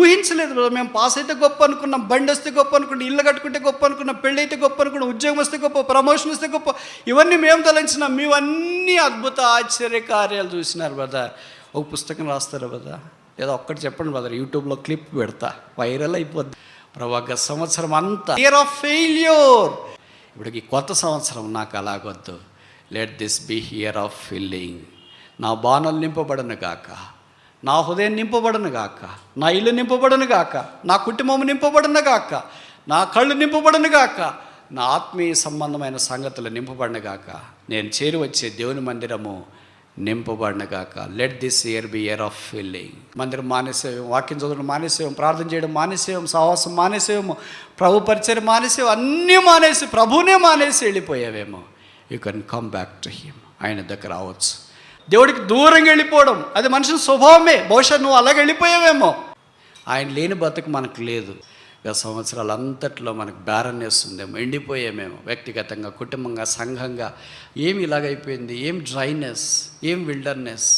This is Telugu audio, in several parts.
ఊహించలేదు బ్రదర్. మేము పాస్ అయితే గొప్ప అనుకున్నాం, బండి వస్తే గొప్ప అనుకున్నాం, ఇల్లు కట్టుకుంటే గొప్ప అనుకున్నాం, పెళ్ళి అయితే గొప్ప అనుకున్నాం, ఉద్యోగం వస్తే గొప్ప, ప్రమోషన్ వస్తే గొప్ప, ఇవన్నీ మేము తలంచినాం. మీవన్నీ అద్భుత ఆశ్చర్య కార్యాలు చూసినారు బ్రదర్. ఒక పుస్తకం రాస్తారు బ్రదర్, ఏదో ఒక్కటి చెప్పండి బ్రదర్, యూట్యూబ్లో క్లిప్ పెడతా, వైరల్ అయిపోద్ది. ప్రభా గత సంవత్సరం అంతా ఇయర్ ఆఫ్ ఫెయిల్యూర్, ఇప్పటికి కొత్త సంవత్సరం నాకు అలాగొద్దు. Let this be year of filling. నా బాణలు నింపబడను గాక, నా హృదయం నింపబడను గాక, నా ఇల్లు నింపబడను గాక, నా కుటుంబం నింపబడను గాక, నా కళ్ళు నింపబడను గాక, నా ఆత్మీయ సంబంధమైన సంగతులు నింపబడను గాక, నేను చేరి వచ్చే దేవుని మందిరము నింపబడను గాక. Let this year be year of filling. మందిరం మానేసేవం, వాక్యం చదవడం మానేసేవం, ప్రార్థన చేయడం మానేసేవం, సహవాసం మానేసేవేమో, ప్రభు పరిచయం మానేసేవం, అన్నీ మానేసి ప్రభునే మానేసి వెళ్ళిపోయావేమో. You can come back to him. ఆయన దగ్గర రావచ్చు. దేవుడికి దూరంగా వెళ్ళిపోవడం అది మనిషి స్వభావమే. బహుశా నువ్వు అలాగే వెళ్ళిపోయావేమో. ఆయన లేని బతుకు మనకు లేదు. గత సంవత్సరాలు అంతట్లో మనకు బ్యారన్నెస్ ఉందేమో, ఎండిపోయామేమో, వ్యక్తిగతంగా, కుటుంబంగా, సంఘంగా. ఏమి ఇలాగైపోయింది, ఏం డ్రైనెస్, ఏం విల్డర్నెస్,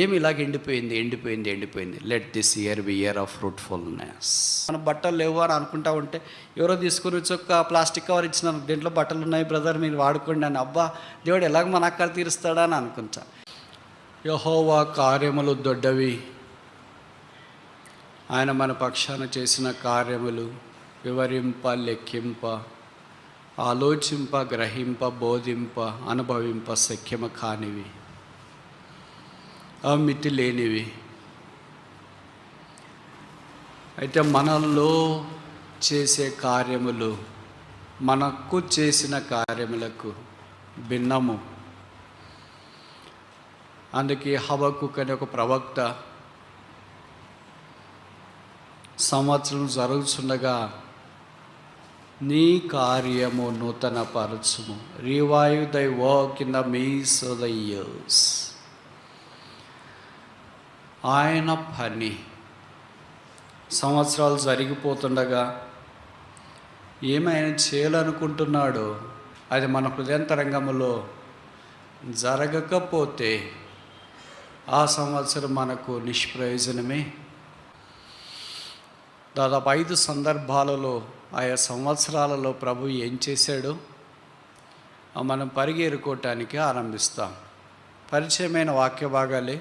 ఏమి ఇలాగ ఎండిపోయింది. Let this year be year of fruitfulness. మన బట్టలు లేవు అని అనుకుంటా ఉంటే ఎవరో తీసుకుని వచ్చి ఒక ప్లాస్టిక్ కవర్ ఇచ్చినారు, దీంట్లో బట్టలు ఉన్నాయి బ్రదర్ మీరు వాడుకోండి అని. అబ్బా దేవుడు ఎలాగ మన అక్కడ తీరుస్తాడా అని అనుకుంటా. యెహోవా కార్యములు దొడ్డవి, ఆయన మన పక్షాన చేసిన కార్యములు వివరింప, లెక్కింప, ఆలోచింప, గ్రహింప, బోధింప, అనుభవింప శక్యము కానివి, అమితి లేనివి. అయితే మనలో చేసే కార్యములు మనకు చేసిన కార్యములకు భిన్నము. అందుకే హబక్కుక్ అనే ఒక ప్రవక్త సంవత్సరం జరుగుతుండగా నీ కార్యము నూతన పరచుము, revive thy work in the midst of the years. ఆయన పని సంవత్సరాలు జరిగిపోతుండగా ఏమైనా చేయాలనుకుంటున్నాడో అది మన హృదయంతరంగంలో జరగకపోతే ఆ సంవత్సరం మనకు నిష్ప్రయోజనమే. దాదాపు 5 సందర్భాలలో ఆయా సంవత్సరాలలో ప్రభు ఏం చేశాడో మనం పరిగెరుకోవటానికి ఆరంభిస్తాం. పరిచయమైన వాక్య భాగాలే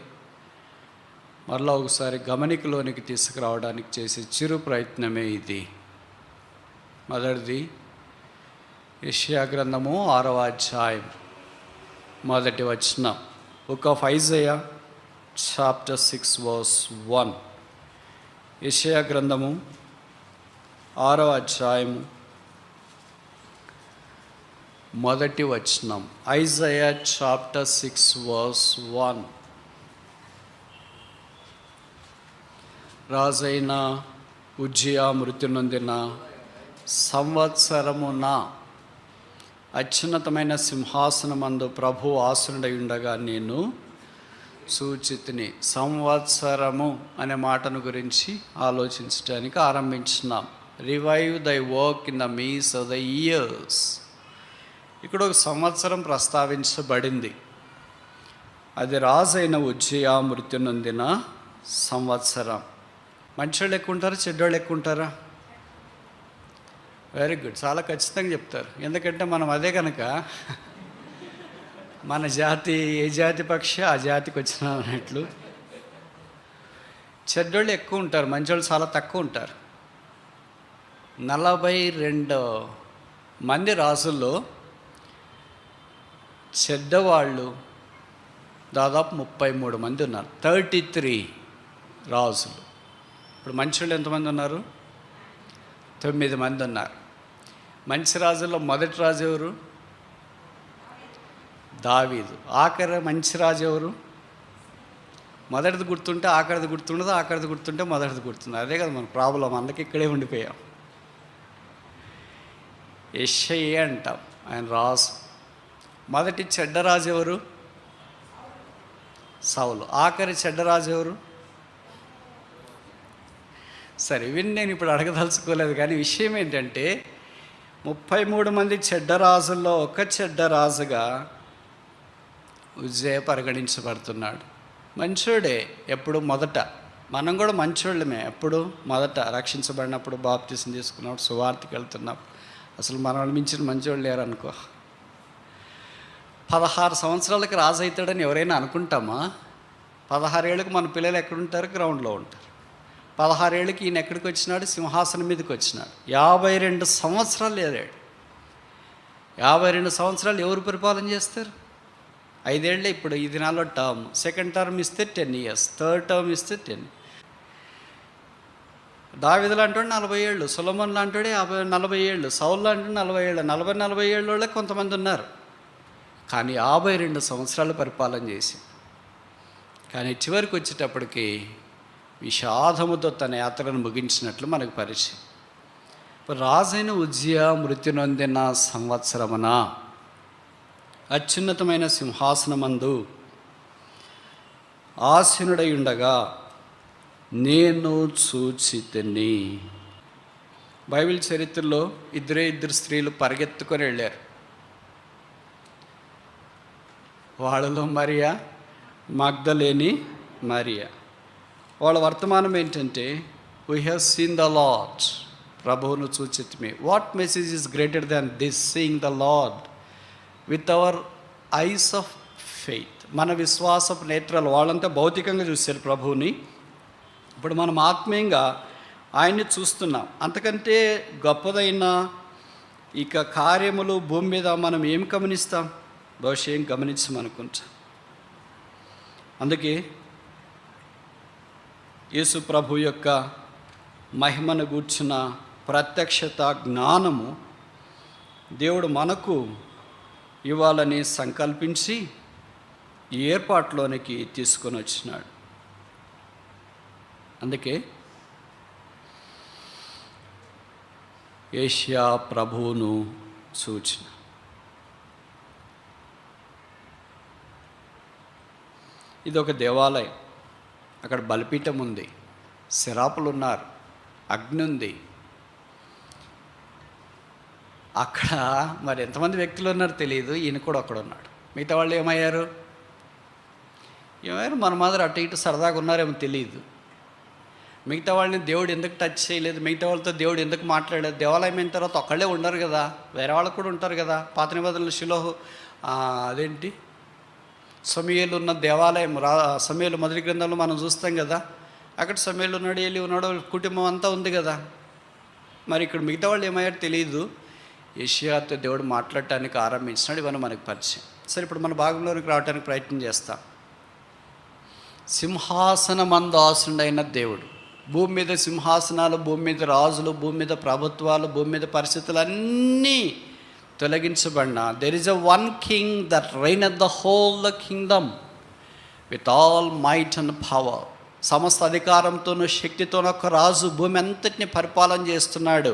మరలా ఒకసారి గమనికలోనికి తీసుకురావడానికి చేసే చిరు ప్రయత్నమే ఇది. మొదటిది యెషయా గ్రంథము 6వ అధ్యాయం 1వ వచనం. Book of Isaiah chapter 6 verse 1. యెషయా గ్రంథము 6వ అధ్యాయము 1వ వచనం. Isaiah chapter 6 verse 1. రాజైన ఉజ్జియా మృతి నొందిన సంవత్సరమున అత్యున్నతమైన సింహాసనమందు ప్రభు ఆసనుడై ఉండగా నేను సూచితిని. సంవత్సరము అనే మాటను గురించి ఆలోచించడానికి ఆరంభించినాం. Revive thy work in the midst of the years. ఇక్కడ ఒక సంవత్సరం ప్రస్తావించబడింది. అది రాజైన ఉజ్జియా మృతి నొందిన సంవత్సరం. మంచోళ్ళు ఎక్కువ ఉంటారా, చెడ్డోళ్ళు ఎక్కువ ఉంటారా? వెరీ గుడ్, చాలా ఖచ్చితంగా చెప్తారు. ఎందుకంటే మనం అదే కనుక మన జాతి ఏ జాతి పక్ష ఆ జాతికి వచ్చిన అన్నట్లు చెడ్డోళ్ళు ఎక్కువ ఉంటారు, మంచోళ్ళు చాలా తక్కువ ఉంటారు. 42 మంది రాజుల్లో చెడ్డవాళ్ళు దాదాపు 33 మంది ఉన్నారు. 33 రాజులు. ఇప్పుడు మంచోళ్ళు ఎంతమంది ఉన్నారు? 9 మంది ఉన్నారు. మంచి రాజుల్లో మొదటి రాజు ఎవరు? దావీదు. ఆఖరి మంచి రాజు ఎవరు? మొదటిది గుర్తుంటే ఆఖరిది గుర్తుండదు, ఆఖరిది గుర్తుంటే మొదటిది గుర్తుంది. అదే కదా మన ప్రాబ్లం. అందుకే ఇక్కడే ఉండిపోయాం. యెషయా అంటాం, ఆయన రాజు. మొదటి చెడ్డరాజు ఎవరు? సౌలు. ఆఖరి చెడ్డరాజు ఎవరు? సరే, ఇవన్నీ నేను ఇప్పుడు అడగదలుచుకోలేదు. కానీ విషయం ఏంటంటే 33 మంది చెడ్డరాజుల్లో ఒక చెడ్డరాజుగా ఉజ్జియా పరిగణించబడుతున్నాడు. మంచోడే ఎప్పుడు మొదట, మనం కూడా మంచోళ్ళమే. ఎప్పుడు మొదట రక్షించబడినప్పుడు, బాప్తిసం తీసుకున్నప్పుడు, సువార్తకి వెళ్తున్నప్పుడు అసలు మనల్ని మించిన మంచోళ్ళు లేరు అనుకో. 16 సంవత్సరాలకి రాజు అవుతాడని ఎవరైనా అనుకుంటామా? 16 ఏళ్ళకి మన పిల్లలు ఎక్కడుంటారు? గ్రౌండ్లో ఉంటారు. 16 ఏళ్ళకి ఈయన ఎక్కడికి వచ్చినాడు? సింహాసనం మీదకి వచ్చినాడు. 52 సంవత్సరాలు ఏరాడు. 52 సంవత్సరాలు ఎవరు పరిపాలన చేస్తారు? 5 ఏళ్ళే ఇప్పుడు ఈ దినాల్లో టర్మ్. సెకండ్ టర్మ్ ఇస్తే 10 years, థర్డ్ టర్మ్ ఇస్తే 10. దావీదు లాంటోడు 40 ఏళ్ళు, సొలొమోన్ లాంటోడే 40 ఏళ్ళు, సౌలు లాంటి 40 ఏళ్ళు, 40 ఏళ్ళ వాళ్ళే కొంతమంది ఉన్నారు. కానీ 52 సంవత్సరాలు పరిపాలన చేసి, కానీ చివరికి వచ్చేటప్పటికి విషాదముతో తన యాత్రను ముగించినట్లు మనకు పరిచయం. రాజైన ఉజ్జియా మృతి నొందిన సంవత్సరమున అత్యున్నతమైన సింహాసనమందు ఆసీనుడై ఉండగా నేను చూచితిని. బైబిల్ చరిత్రలో ఇద్దరు స్త్రీలు పరిగెత్తుకొని వెళ్ళారు. వాళ్ళలో మరియా, మగ్దలేని మరియా. వాళ్ళ వర్తమానం ఏంటంటే, we have seen the lord, ప్రభువును చూచితిమి. What message is greater than this, seeing the lord with our eyes of faith. మన విశ్వాసపు నేత్రాలు. వాళ్ళంతా భౌతికంగా చూశారు ప్రభువుని, ఇప్పుడు మనం ఆత్మీయంగా ఆయన్ని చూస్తున్నాం. అంతకంటే గొప్పదైన ఇక కార్యములు భూమి మీద మనం ఏం గమనిస్తాం? బహుశా ఏం గమనించమనుకుంటాం. అందుకే యేసు ప్రభు యొక్క మహిమను గూర్చిన ప్రత్యక్షత జ్ఞానము దేవుడు మనకు ఇవ్వాలని సంకల్పించి ఈ ఏర్పాటులోనికి తీసుకొని వచ్చినాడు. అందుకే యేషయా ప్రభువును సూచన. ఇది ఒక దేవాలయం. అక్కడ బలిపీఠం ఉంది, శరాపులు ఉన్నారు, అగ్ని ఉంది. అక్కడ మరి ఎంతమంది వ్యక్తులు ఉన్నారో తెలియదు. ఈయన కూడా అక్కడ ఉన్నాడు. మిగతా వాళ్ళు ఏమయ్యారు? మన మాదిరి అటు ఇటు సరదాగా ఉన్నారేమో తెలియదు. మిగతా వాళ్ళని దేవుడు ఎందుకు టచ్ చేయలేదు? మిగతా వాళ్ళతో దేవుడు ఎందుకు మాట్లాడలేదు? దేవాలయం అయిన తర్వాత ఒక్కళ్ళే ఉండరు కదా, వేరే వాళ్ళు కూడా ఉంటారు కదా. పాత నిబంధనలు షిలోహు అదేంటి సమూయేలు ఉన్న దేవాలయం, సమూయేలు మొదటి గ్రంథంలో మనం చూస్తాం కదా. అక్కడ సమూయేలు ఉన్నాడు, ఏలీ ఉన్నాడు, కుటుంబం అంతా ఉంది కదా. మరి ఇక్కడ మిగతా వాళ్ళు ఏమయ్యారో తెలియదు. యెషయాతో దేవుడు మాట్లాడటానికి ఆరంభించినాడు. ఇవన్నీ మనకు పరిచయం. సరే, ఇప్పుడు మన భాగంలోనికి రావడానికి ప్రయత్నం చేస్తాం. సింహాసనమందు ఆసీనుడైన దేవుడు, భూమి మీద సింహాసనాలు, భూమి మీద రాజులు, భూమి మీద ప్రభుత్వాలు, భూమి మీద పరిస్థితులు అన్నీ తొలగించబడిన, there is a one king that reigneth the whole the kingdom with all might and power. సమస్త అధికారంతోనూ శక్తితోనూ ఒక రాజు భూమి అంతటిని పరిపాలన చేస్తున్నాడు.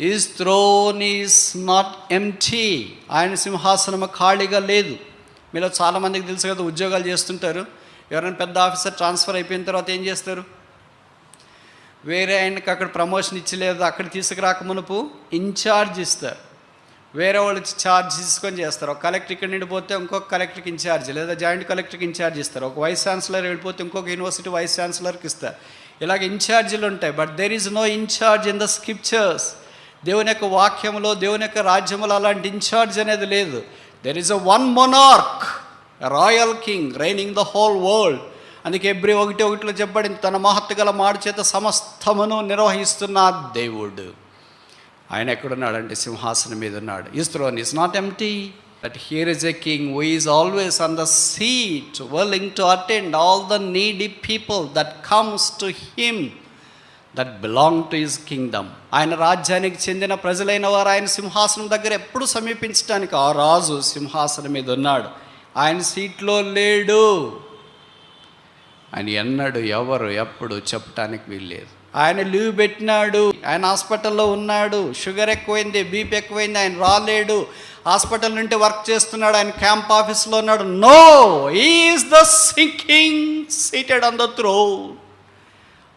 His throne is not empty. ఆయన సింహాసనము ఖాళీగా లేదు. మీలో చాలామందికి తెలుసు కదా, ఉద్యోగాలు చేస్తుంటారు. ఎవరైనా పెద్ద ఆఫీసర్ ట్రాన్స్ఫర్ అయిపోయిన తర్వాత ఏం చేస్తారు? వేరే ఆయనకి అక్కడ ప్రమోషన్ ఇచ్చలేదు, అక్కడ తీసుకురాక మునుపు ఇన్ఛార్జ్ ఇస్తారు. వేరే వాళ్ళు ఛార్జ్ తీసుకొని చేస్తారు. ఒక కలెక్టర్ ఇక్కడ నిండిపోతే ఇంకొక కలెక్టర్కి ఇన్ఛార్జ్, లేదా జాయింట్ కలెక్టర్కి ఇన్ఛార్జ్ ఇస్తారు. ఒక వైస్ ఛాన్సలర్ వెళ్ళిపోతే ఇంకొక యూనివర్సిటీ వైస్ ఛాన్సలర్కి ఇస్తారు. ఇలాగ ఇన్ఛార్జీలు ఉంటాయి. But there is no incharge in the scriptures. దేవుని యొక్క వాక్యంలో, దేవుని యొక్క రాజ్యంలో అలాంటి ఇన్ఛార్జ్ అనేది లేదు. There is a one monarch, royal king raining the whole world. అందుకే Hebrew 1:1 చెప్పబడింది, తన మహత్తు గల మాడు చేత సమస్తమును నిర్వహిస్తున్న దేవుడు. ఆయన ఎక్కడున్నాడంటే సింహాసనం మీద ఉన్నాడు. His throne is not empty, but here is a king who is always on the seat, willing to attend all the needy people that comes to him that belong to his kingdom. ఆయన రాజ్యానికి చెందిన ప్రజలైన వారు ఆయన సింహాసనం దగ్గర ఎప్పుడు సమీపించడానికి ఆ రాజు సింహాసనం మీద ఉన్నాడు. ఆయన సీట్లో లేడు. ఆయన ఎన్నడు ఎవరు ఎప్పుడు చెప్పటానికి వీల్లేదు. ఆయన లీవ్ పెట్టినాడు. ఆయన హాస్పిటల్లో ఉన్నాడు. షుగర్ ఎక్కువైంది, బీపీ ఎక్కువైంది, ఆయన రాలేడు. హాస్పిటల్ నుండి వర్క్ చేస్తున్నాడు. ఆయన క్యాంప్ ఆఫీస్లో ఉన్నాడు. No, he is the king seated on the throne.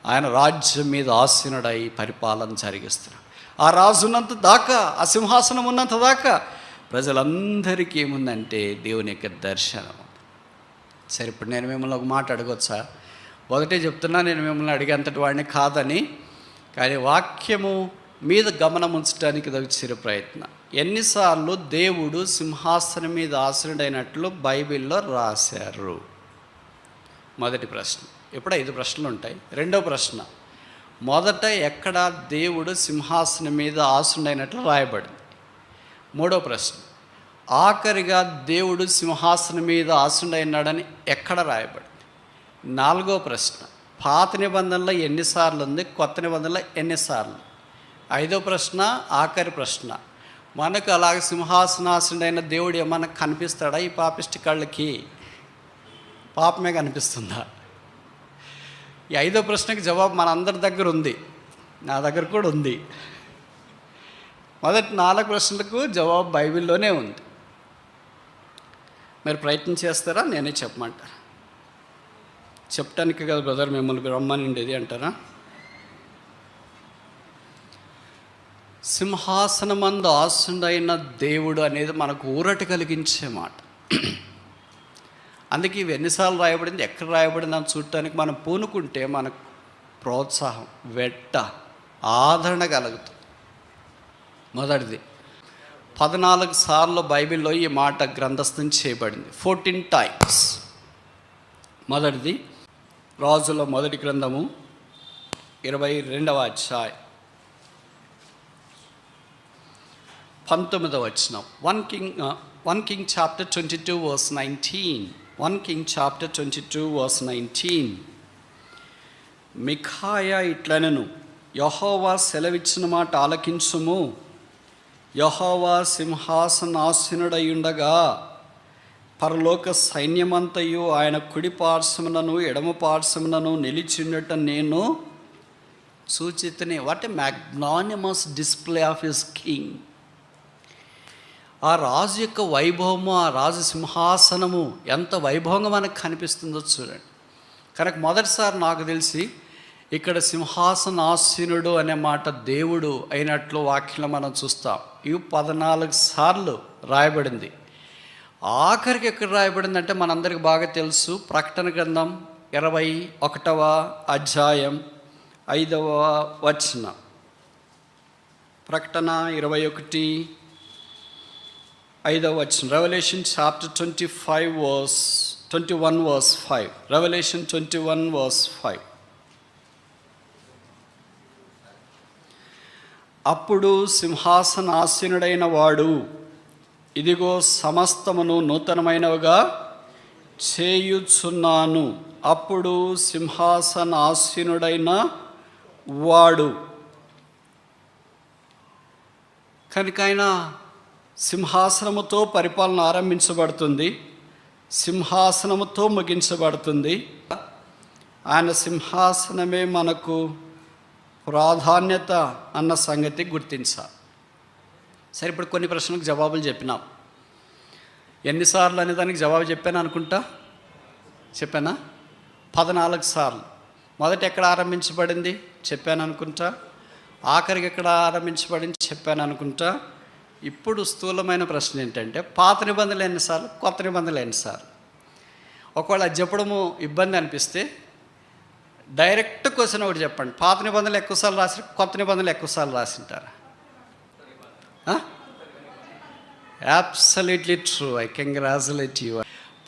ఆయన రాజ్యం మీద ఆసీనుడై పరిపాలన జరిగిస్తున్నాడు. ఆ రాజు ఉన్నంత దాకా, ఆ సింహాసనం ఉన్నంత దాకా ప్రజలందరికీ ఏముందంటే దేవుని యొక్క దర్శనం. సరే, ఇప్పుడు నేను మిమ్మల్ని ఒక మాట అడగొచ్చా? మొదటే చెప్తున్నా, నేను మిమ్మల్ని అడిగేంతటి వాడిని కాదని. కానీ వాక్యము మీద గమనం ఉంచడానికి ఇది ఒక చిరు ప్రయత్నం. ఎన్నిసార్లు దేవుడు సింహాసనం మీద ఆసీనుడైనట్లు బైబిల్లో రాశారు? మొదటి ప్రశ్న. ఇప్పుడు 5 ప్రశ్నలు ఉంటాయి. రెండో ప్రశ్న, మొదట ఎక్కడ దేవుడు సింహాసనం మీద ఆసీనుడైనట్లు రాయబడింది? మూడో ప్రశ్న, ఆఖరిగా దేవుడు సింహాసనం మీద ఆసీనుడైనాడని ఎక్కడ రాయబడింది? నాలుగో ప్రశ్న, పాత నిబంధనలో ఎన్నిసార్లు ఉంది, కొత్త నిబంధనలో ఎన్నిసార్లు? ఐదో ప్రశ్న, ఆఖరి ప్రశ్న, మనకు అలాగ సింహాసనాసనుడైన దేవుడు ఏమన్నా కనిపిస్తాడా ఈ పాపిష్టి కళ్ళకి? పాపమే కనిపిస్తుందా? ఈ 5వ ప్రశ్నకి జవాబు మనందరి దగ్గర ఉంది, నా దగ్గర కూడా ఉంది. మొదటి 4 ప్రశ్నలకు జవాబు బైబిల్లోనే ఉంది. మీరు ప్రయత్నం చేస్తారా? నేనే చెప్పమంటారా? చెప్పటానికి కదా బ్రదర్ మిమ్మల్ని రమ్మనిండేది అంటారా? సింహాసనమందు ఆసీనుడైన దేవుడు అనేది మనకు ఊరట కలిగించే మాట. అందుకే ఇవి ఎన్నిసార్లు రాయబడింది, ఎక్కడ రాయబడింది అని చూడటానికి మనం పూనుకుంటే మనకు ప్రోత్సాహం, వెట్ట, ఆదరణ కలుగుతుంది. మొదటిది, 14 సార్లు బైబిల్లో ఈ మాట గ్రంథస్థం చేయబడింది, 14 టైమ్స్. మొదటిది రాజుల మొదటి గ్రంథము 22వ అధ్యాయం 19వ వచనం. 1 King chapter 22 verse 19. 1 King chapter 22 verse 19. మిఖాయా ఇట్లనెను, యెహోవా సెలవిచ్చిన మాట ఆలకించుము. యెహోవా సింహాసనాసీనుడయుండగా పరలోక సైన్యమంతయు ఆయన కుడి పార్శ్వమునను ఎడమ పార్శ్వమునను నిలిచిండట నేను సూచితనే. What a magnanimous display of his king. ఆ రాజు యొక్క వైభవము, ఆ రాజు సింహాసనము ఎంత వైభవంగా మనకు కనిపిస్తుందో చూడండి. కనుక మొదటిసారి నాకు తెలిసి ఇక్కడ సింహాసనాసీనుడు అనే మాట దేవుడు అయినట్లు వాక్యంలో మనం చూస్తాం. ఇవి 14 సార్లు రాయబడింది. ఆఖరికి ఎక్కడ రాయబడిందంటే మనందరికి బాగా తెలుసు, ప్రకటన గ్రంథం 21వ అధ్యాయం 5వ వచనం. ప్రకటన 21:5 వచనం. Revelation chapter 21 verse 5. Revolution 21 verse 5. అప్పుడు సింహాసనాసీనుడైన వాడు, ఇదిగో సమస్తమును నూతనమైనవిగా చేయుచున్నాను. అప్పుడు సింహాసనాసీనుడైన వాడు. కనుక ఆయన సింహాసనముతో పరిపాలన ఆరంభించబడుతుంది, సింహాసనముతో ముగించబడుతుంది. ఆయన సింహాసనమే మనకు ప్రాధాన్యత అన్న సంగతి గుర్తించాలి. సరే, ఇప్పుడు కొన్ని ప్రశ్నలకు జవాబులు చెప్పినాం. ఎన్నిసార్లు అనే దానికి జవాబు చెప్పాను అనుకుంటా, చెప్పానా? 14 సార్లు. మొదట ఎక్కడ ఆరంభించబడింది చెప్పాను అనుకుంటా, ఆఖరికి ఎక్కడ ఆరంభించబడింది చెప్పాను అనుకుంటా. ఇప్పుడు స్థూలమైన ప్రశ్న ఏంటంటే, పాత నిబంధనలు ఎన్నిసార్లు, కొత్త నిబంధనలు ఎన్నిసార్లు? ఒకవేళ అది చెప్పడము ఇబ్బంది అనిపిస్తే డైరెక్ట్ క్వశ్చన్ ఒకటి చెప్పండి, పాత నిబంధనలు ఎక్కువసార్లు రాసి, కొత్త నిబంధనలు ఎక్కువసార్లు రాసింటారా? Absolutely true. I congratulate you.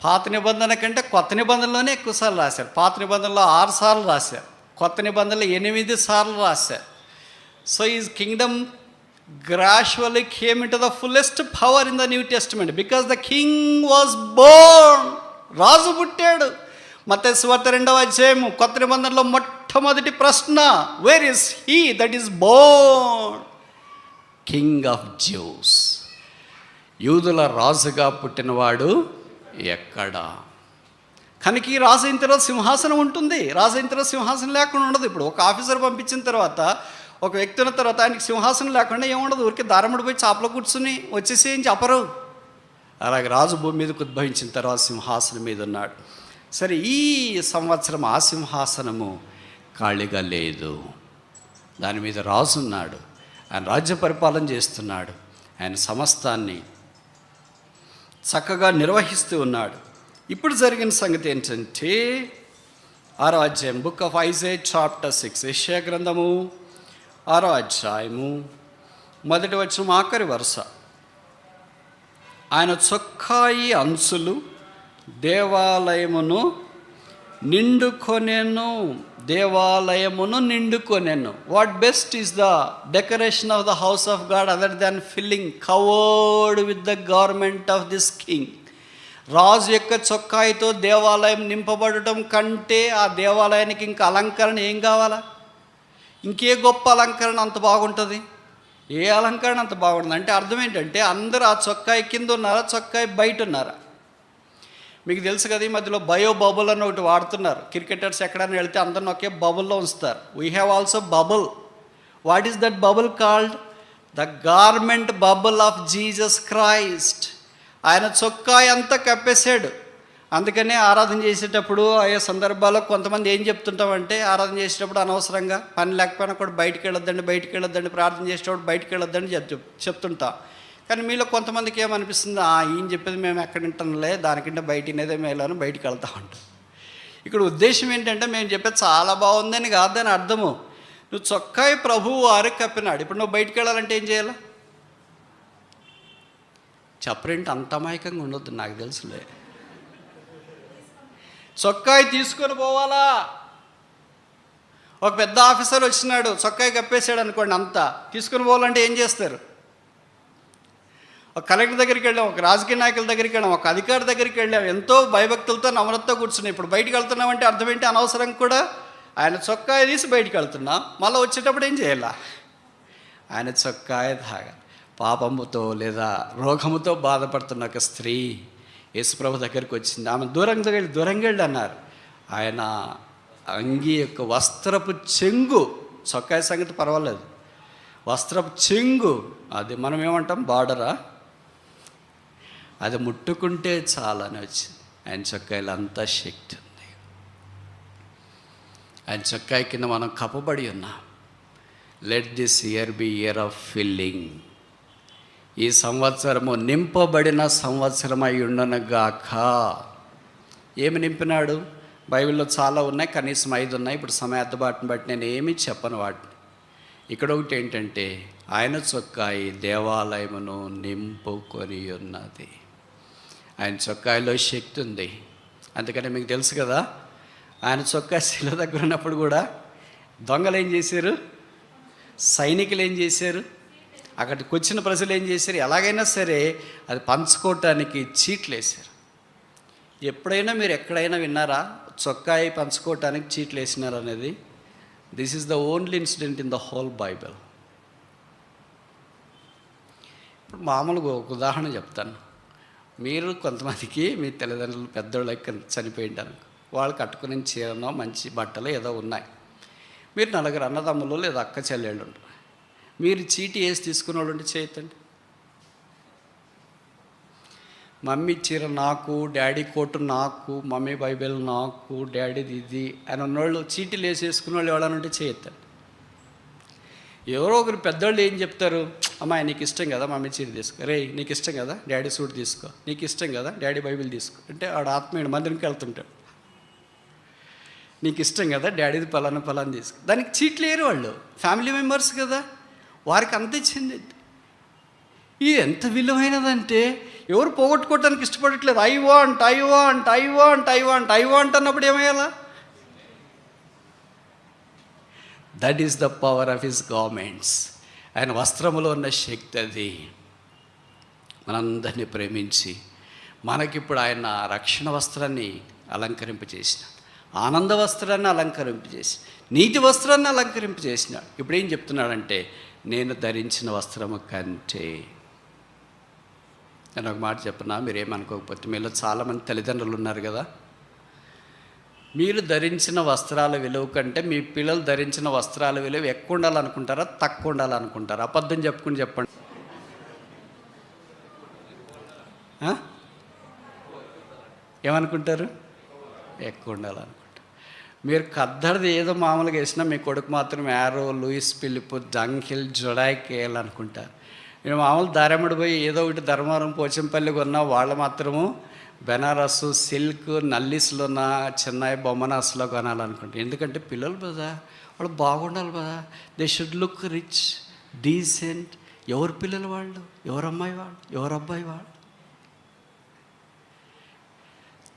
పాత నిబంధన కంటే కొత్త నిబంధనలోనే ఎక్కువసార్లు రాశారు. పాత నిబంధనలో 6 సార్లు రాశారు, కొత్త నిబంధనలో 8 సార్లు రాశారు. So is Kingdom gradually came into the fullest power in the New Testament because the king was born. రాజు పుట్టాడు. మత్తయి సువార్త 2వ అధ్యాయము కొత్త నిబంధనలో మొట్టమొదటి ప్రశ్న, where is he that is Born king of juice? యూదుల రాజుగా పుట్టినవాడు ఎక్కడా? కనుక ఈ రాజు అయిన తర్వాత సింహాసనం ఉంటుంది, రాజు అయిన తర్వాత సింహాసనం లేకుండా ఉండదు. ఇప్పుడు ఒక ఆఫీసర్ పంపించిన తర్వాత, ఒక వ్యక్తి ఉన్న తర్వాత ఆయనకి సింహాసనం లేకుండా ఏముండదు, ఊరికి దారముడు పోయి చాపలో కూర్చుని వచ్చేసి ఏం చెప్పరు. అలాగే రాజు భూమి మీదకు ఉద్భవించిన తర్వాత సింహాసనం మీద ఉన్నాడు. సరే, ఈ సంవత్సరం ఆ సింహాసనము ఖాళీగా లేదు, దాని మీద రాజు ఉన్నాడు, ఆయన రాజ్య పరిపాలన చేస్తున్నాడు, ఆయన సమస్తాన్ని చక్కగా నిర్వహిస్తూ ఉన్నాడు. ఇప్పుడు జరిగిన సంగతి ఏంటంటే, 6వ అధ్యాయం, బుక్ ఆఫ్ ఐజైయా చాప్టర్ 6, యెషయా గ్రంథము 6వ అధ్యాయము 1వ వచనం ఆఖరి వరుస. ఆయన చొక్కాయి అంచులు దేవాలయమును నిండుకొనెను, దేవాలయమును నిండుకొనెను. What best is the decoration of the house of God other than filling covered with the government of this king. రాజు యొక్క చొక్కాయితో దేవాలయం నింపబడటం కంటే ఆ దేవాలయానికి ఇంకా అలంకరణ ఏం కావాలా? ఇంకే గొప్ప అలంకరణ అంత బాగుంటుంది? ఏ అలంకరణ అంత బాగుంటుంది అంటే అర్థం ఏంటంటే అందరూ ఆ చొక్కాయి కింద ఉన్నారా, చొక్కాయి బయట ఉన్నారా? మీకు తెలుసు కదా, ఈ మధ్యలో బయో బబుల్ అని ఒకటి వాడుతున్నారు. క్రికెటర్స్ ఎక్కడైనా వెళ్తే అందరిని ఒకే బబుల్లో ఉంచుతారు. We have also bubble. What is that bubble called? The garment bubble of Jesus Christ. ఆయన చొక్కాయి అంతా కప్పేశాడు. అందుకనే ఆరాధన చేసేటప్పుడు ఆయా సందర్భాల్లో కొంతమంది ఏం చెప్తుంటామంటే, ఆరాధన చేసేటప్పుడు అనవసరంగా పని లేకపోయినా కూడా బయటికి వెళ్ళొద్దండి, ప్రార్థన చేసేటప్పుడు బయటికి వెళ్ళొద్దని చెప్తుంటాం. కానీ మీలో కొంతమందికి ఏమనిపిస్తుంది, ఈయన చెప్పేది మేము ఎక్కడ వింటాంలే, దానికంటే బయట వినేదే మేలని బయటికి వెళ్తూ ఉంటాం. ఇక్కడ ఉద్దేశం ఏంటంటే మేము చెప్పేది చాలా బాగుందని కాదని అర్థము. నువ్వు చొక్కాయి ప్రభువు వారికి కప్పినాడు. ఇప్పుడు నువ్వు బయటికి వెళ్ళాలంటే ఏం చేయాలి? చెప్పరేంటి అంత అమాయకంగా ఉండొద్దు, నాకు తెలుసులే. చొక్కాయి తీసుకొని పోవాలా? ఒక పెద్ద ఆఫీసర్ వచ్చినాడు, చొక్కాయి కప్పేశాడు అనుకోండి, అంతా తీసుకొని పోవాలంటే ఏం చేస్తారు? ఒక కలెక్టర్ దగ్గరికి వెళ్ళాం, ఒక రాజకీయ నాయకుల దగ్గరికి వెళ్ళాం, ఒక అధికారి దగ్గరికి వెళ్ళాం, ఎంతో భయభక్తులతో నమ్రతతో కూర్చున్నాం. ఇప్పుడు బయటికి వెళ్తున్నామంటే అర్థం ఏంటి? అనవసరం కూడా ఆయన చొక్కాయి తీసి బయటికి వెళ్తున్నాం. మళ్ళీ వచ్చేటప్పుడు ఏం చేయాలా? ఆయన చొక్కాయి తాగాలి. పాపముతో లేదా రోగముతో బాధపడుతున్న ఒక స్త్రీ యేసుప్రభు దగ్గరికి వచ్చింది. ఆమె దూరంగా వెళ్ళి అన్నారు. ఆయన అంగి యొక్క వస్త్రపు చెంగు, చొక్కాయి సంగతి పర్వాలేదు, వస్త్రపు చెంగు, అది మనం ఏమంటాం బార్డరా, అది ముట్టుకుంటే చాలని వచ్చింది. ఆయన చొక్కాయిలో అంతా శక్తి ఉంది. ఆయన చొక్కాయి కింద మనం కప్పబడి ఉన్నాం. Let this year be year of filling. ఈ సంవత్సరము నింపబడిన సంవత్సరం అయి ఉండనుగాక. ఏమి నింపినాడు? బైబిల్లో చాలా ఉన్నాయి, కనీసం 5 ఉన్నాయి. ఇప్పుడు సమయార్థబాటును బట్టి నేను ఏమీ చెప్పను వాటిని. ఇక్కడ ఒకటి ఏంటంటే, ఆయన చొక్కాయి దేవాలయమును నింపుకొని ఉన్నది. ఆయన చొక్కాయిలో శక్తి ఉంది. అందుకని మీకు తెలుసు కదా, ఆయన చొక్కాయి శిల దగ్గర ఉన్నప్పుడు కూడా దొంగలు ఏం చేశారు, సైనికులు ఏం చేశారు, అక్కడికి వచ్చిన ప్రజలు ఏం చేశారు, ఎలాగైనా సరే అది పంచుకోవటానికి చీట్లు వేశారు. ఎప్పుడైనా మీరు ఎక్కడైనా విన్నారా చొక్కాయి పంచుకోవటానికి చీట్లు వేసినారు అనేది? This is the only incident in the whole Bible. ఇప్పుడు మామూలుగా ఒక ఉదాహరణ చెప్తాను. మీరు కొంతమందికి మీ తల్లిదండ్రులు పెద్దోళ్ళకి చనిపోయింటారు, వాళ్ళు కట్టుకునే చీరనో మంచి బట్టలు ఏదో ఉన్నాయి. మీరు 4 అన్నదమ్ములు లేదా అక్క చెల్లెళ్ళు ఉంటారు. మీరు చీటీ వేసి తీసుకునే వాళ్ళు ఉంటే చేయొద్దండి. మమ్మీ చీర నాకు, డాడీ కోటు నాకు, మమ్మీ బైబిల్ నాకు, డాడీది ఇది అని ఉన్నోళ్ళు చీటీలు వేసేసుకునే వాళ్ళు ఎవరైనా ఉంటే చేయొద్దండి. ఎవరో ఒకరు పెద్దోళ్ళు ఏం చెప్తారు, అమ్మాయి నీకు ఇష్టం కదా మమ్మీ చీర తీసుకో, రే నీకు ఇష్టం కదా డాడీ సూట్ తీసుకో, నీకు ఇష్టం కదా డాడీ బైబిల్ తీసుకో అంటే ఆడ ఆత్మీయుడు మందిరికి వెళ్తుంటాడు. నీకు ఇష్టం కదా డాడీది పలానా తీసుకో. దానికి చీట్లు వేరు, వాళ్ళు ఫ్యామిలీ మెంబర్స్ కదా, వారికి అంత ఇచ్చింది. ఇది ఎంత విలువైనదంటే ఎవరు పోగొట్టుకోవటానికి ఇష్టపడట్లేదు. ఐ వాంట్ అన్నప్పుడు ఏమయ్యాలా? That is the power of his governments. ఆయన వస్త్రములో ఉన్న శక్తి అది. మనందరినీ ప్రేమించి మనకిప్పుడు ఆయన రక్షణ వస్త్రాన్ని అలంకరింపజేసినాడు, ఆనంద వస్త్రాన్ని అలంకరింపజేసి, నీతి వస్త్రాన్ని అలంకరింపజేసినాడు. ఇప్పుడు ఏం చెప్తున్నాడంటే, నేను ధరించిన వస్త్రము కంటే. నేను ఒక మాట చెప్పనా, మీరేమనుకోకపోతే, మీలో చాలామంది తల్లిదండ్రులు ఉన్నారు కదా, మీరు ధరించిన వస్త్రాల విలువ కంటే మీ పిల్లలు ధరించిన వస్త్రాల విలువ ఎక్కువ ఉండాలనుకుంటారా, తక్కువ ఉండాలనుకుంటారా? అబద్ధం చెప్పండి. ఏమనుకుంటారు? ఎక్కువ ఉండాలనుకుంటారు. మీరు కద్దరిది ఏదో మామూలుగా వేసినా మీ కొడుకు మాత్రం Arrow, Louis Philippe, jungle, Zodiac వేయాలనుకుంటారు. మీరు మామూలు దారెమ్మడి పోయి ఏదో ఒకటి ధర్మవరం, పోచంపల్లి కొన్నా వాళ్ళు మాత్రము బెనారస్ సిల్క్ నల్లిస్లోనా చెన్నై బొమ్మనాస్లో కొనాలనుకుంటే, ఎందుకంటే పిల్లలు కదా, వాళ్ళు బాగుండాలి కదా, they should look rich decent. ఎవరు పిల్లలు వాళ్ళు, ఎవరు అమ్మాయి వాళ్ళు, ఎవరు అబ్బాయి వాళ్ళు?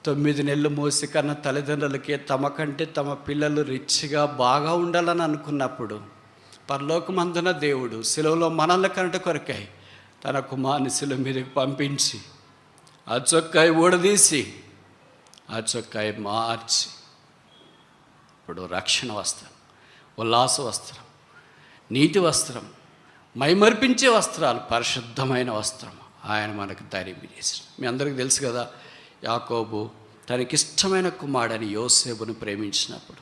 9 నెలలు మోసి కన్న తల్లిదండ్రులకి తమ కంటే తమ పిల్లలు రిచ్గా బాగా ఉండాలని అనుకున్నప్పుడు, పరలోకమందున దేవుడు శిలువలో మనల్ని కనుట కొరకై తన కుమారుని శిలువ మీదకి పంపించి ఆ చొక్కాయి ఊడదీసి ఆ చొక్కాయి మార్చి ఇప్పుడు రక్షణ వస్త్రం, ఉల్లాస వస్త్రం, నీటి వస్త్రం, మైమర్పించే వస్త్రాలు, పరిశుద్ధమైన వస్త్రం ఆయన మనకు ధైర్యం చేశాడు. మీ అందరికీ తెలుసు కదా, యాకోబు తనకిష్టమైన కుమారుడని యోసేపును ప్రేమించినప్పుడు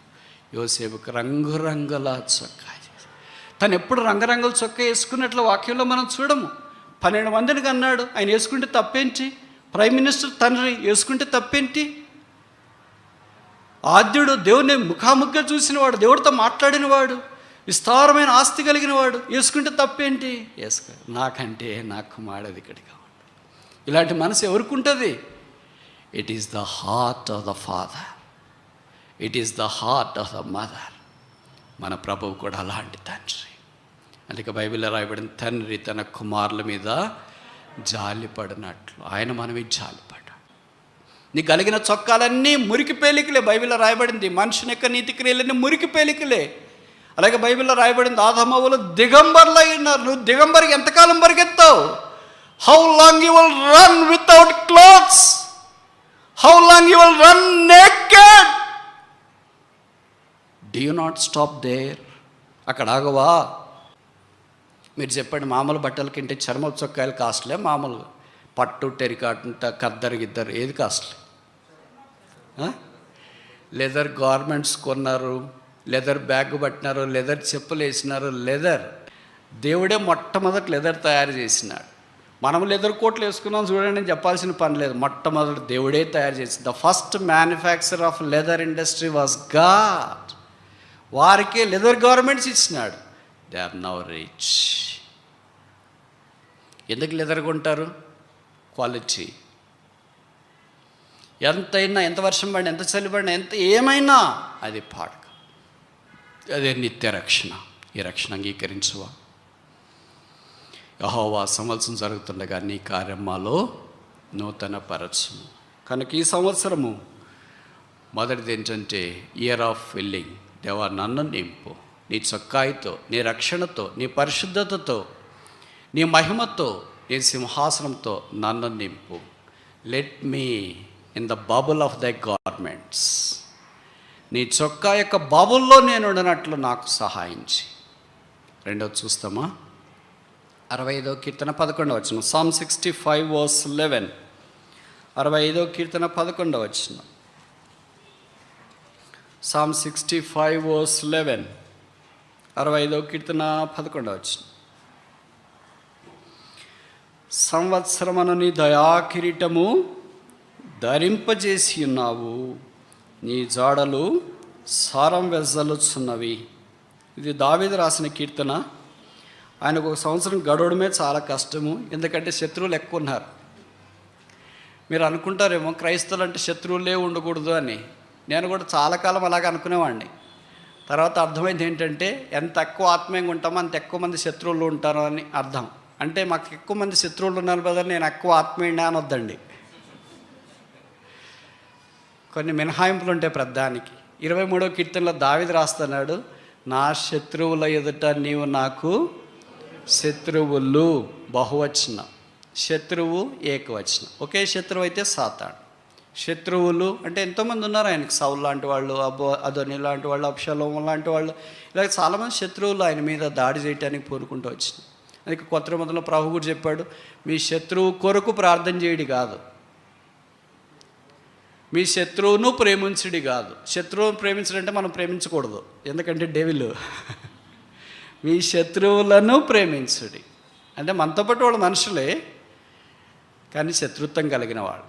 యోసేపుకు రంగురంగుల చొక్కా, తను ఎప్పుడు రంగురంగుల చొక్కా వేసుకున్నట్లు వాక్యంలో మనం చూడము. 12 మందిని కన్నాడు, ఆయన వేసుకుంటే తప్పేంటి? ప్రైమ్ మినిస్టర్ తండ్రి వేసుకుంటే తప్పేంటి? ఆద్యుడు దేవుని ముఖాముఖిగా చూసినవాడు, దేవుడితో మాట్లాడినవాడు, విస్తారమైన ఆస్తి కలిగిన వాడు వేసుకుంటే తప్పేంటి? వేసుకో. నాకంటే నాకు కుమారుడు ఇక్కడికి కావాలి. ఇలాంటి మనసు ఎవరికి ఉంటుంది? It is the heart of the father, it is the heart of the mother. మన ప్రభువు కూడా అలాంటి తండ్రి. అందుకే బైబిల్లో రాయబడిన తండ్రి తన కుమారుల మీద జాలిపడినట్లు ఆయన మన మీద జాలిపడ్డాడు. నీకు కలిగిన చొక్కాలన్నీ మురికి పేలికలే. బైబిల్లో రాయబడింది మనుషుని యొక్క నీతి క్రియలన్నీ మురికి పేలికలే. అలాగే బైబిల్లో రాయబడింది ఆదామవ్వలు దిగంబర్లై ఉన్నారు. నువ్వు దిగంబరికి ఎంతకాలం పరిగెత్తావు? How long you will run without clothes? How long you will run naked? Do you not stop there? అక్కడ ఆగవా? మీరు చెప్పండి, మామూలు బట్టల కంటే చర్మపు చొక్కాయలు కాస్ట్లే, మామూలుగా పట్టు టెరికాట్ కద్దరు గిద్దరు ఏది కాస్ట్లీ? లెదర్ గార్మెంట్స్ కొన్నారు, లెదర్ బ్యాగ్ పట్టినారు, లెదర్ చెప్పులు వేసినారు. లెదర్ దేవుడే మొట్టమొదటి లెదర్ తయారు చేసినాడు. మనం లెదర్ కోట్లు వేసుకున్నాం చూడండి, నేను చెప్పాల్సిన పని లేదు. మొట్టమొదటి దేవుడే తయారు చేసి, the first manufacture of leather industry was God. వారికే లెదర్ గార్మెంట్స్ ఇచ్చినాడు. They are now rich. ఎందుకు లెదర్ కొంటారు? క్వాలిటీ. ఎంతైనా, ఎంత వర్షం పడినా, ఎంత చలి పడినా, ఎంత ఏమైనా అది పాడక, అదే నిత్య రక్షణ. ఈ రక్షణ అంగీకరించువా? యెహోవా సంవత్సరం జరుగుతుండగా నీ కార్యమాలో నూతన పరచుము. కనుక ఈ సంవత్సరము మొదటిది ఏంటంటే ఇయర్ ఆఫ్ ఫిల్లింగ్. దేవా నన్ను నింపు నీ చొక్కాయితో, నీ రక్షణతో, నీ పరిశుద్ధతతో, నీ మహిమతో, నీ సింహాసనంతో నన్ను నింపు. Let me in the bubble of దై గార్మెంట్స్. నీ చొక్కా యొక్క బబుల్లో నేను ఉండనట్లు నాకు సహాయించి. రెండోది చూస్తామా? 65వ కీర్తన 11వ వచనం. Psalm 65 verse 11. 65వ కీర్తన 11వ వచనం. Psalm 65 verse 11. 65వ కీర్తన 11వ వచనం. సంవత్సరమును నీ దయాకిరీటము ధరింపజేసి ఉన్నావు, నీ జాడలు సారం వెజ్జలుచున్నవి. ఇది దావీదు రాసిన కీర్తన. ఆయనకు ఒక సంవత్సరం గడవడమే చాలా కష్టము, ఎందుకంటే శత్రువులు ఎక్కువ ఉన్నారు. మీరు అనుకుంటారేమో క్రైస్తవులు అంటే శత్రువులే ఉండకూడదు అని. నేను కూడా చాలా కాలం అలాగే అనుకునేవాడిని. తర్వాత అర్థమైంది ఏంటంటే, ఎంత ఎక్కువ ఆత్మీయంగా ఉంటామో అంత ఎక్కువ మంది శత్రువులు ఉంటారు అని అర్థం. అంటే మాకు ఎక్కువ మంది శత్రువులు ఉన్నారు కదా, నేను ఎక్కువ ఆత్మీయుడిని అనొద్దండి. కొన్ని మినహాయింపులు ఉంటాయి ప్రధానికి. 23వ కీర్తనలో దావీదు రాస్తున్నాడు, నా శత్రువుల ఎదుట నీవు నాకు శత్రువులు. బహువచనం. శత్రువు ఏకవచనం. ఒకే శత్రువు అయితే సాతాను. శత్రువులు అంటే ఎంతోమంది ఉన్నారు ఆయనకు. సౌలు లాంటి వాళ్ళు, అదోని లాంటి వాళ్ళు, అబ్షాలోము లాంటి వాళ్ళు, ఇలా చాలామంది శత్రువులు ఆయన మీద దాడి చేయడానికి పూనుకుంటూ వచ్చినాయి. అందుకే కొత్త నిబంధనలో ప్రభు కూడా చెప్పాడు, మీ శత్రువు కొరకు ప్రార్థన చేయడి కాదు, మీ శత్రువును ప్రేమించుడి కాదు. శత్రువును ప్రేమించడం అంటే మనం ప్రేమించకూడదు, ఎందుకంటే డెవిల్. మీ శత్రువులను ప్రేమించుడి అంటే మనతో పాటు వాళ్ళు మనుషులే, కానీ శత్రుత్వం కలిగిన వాళ్ళు.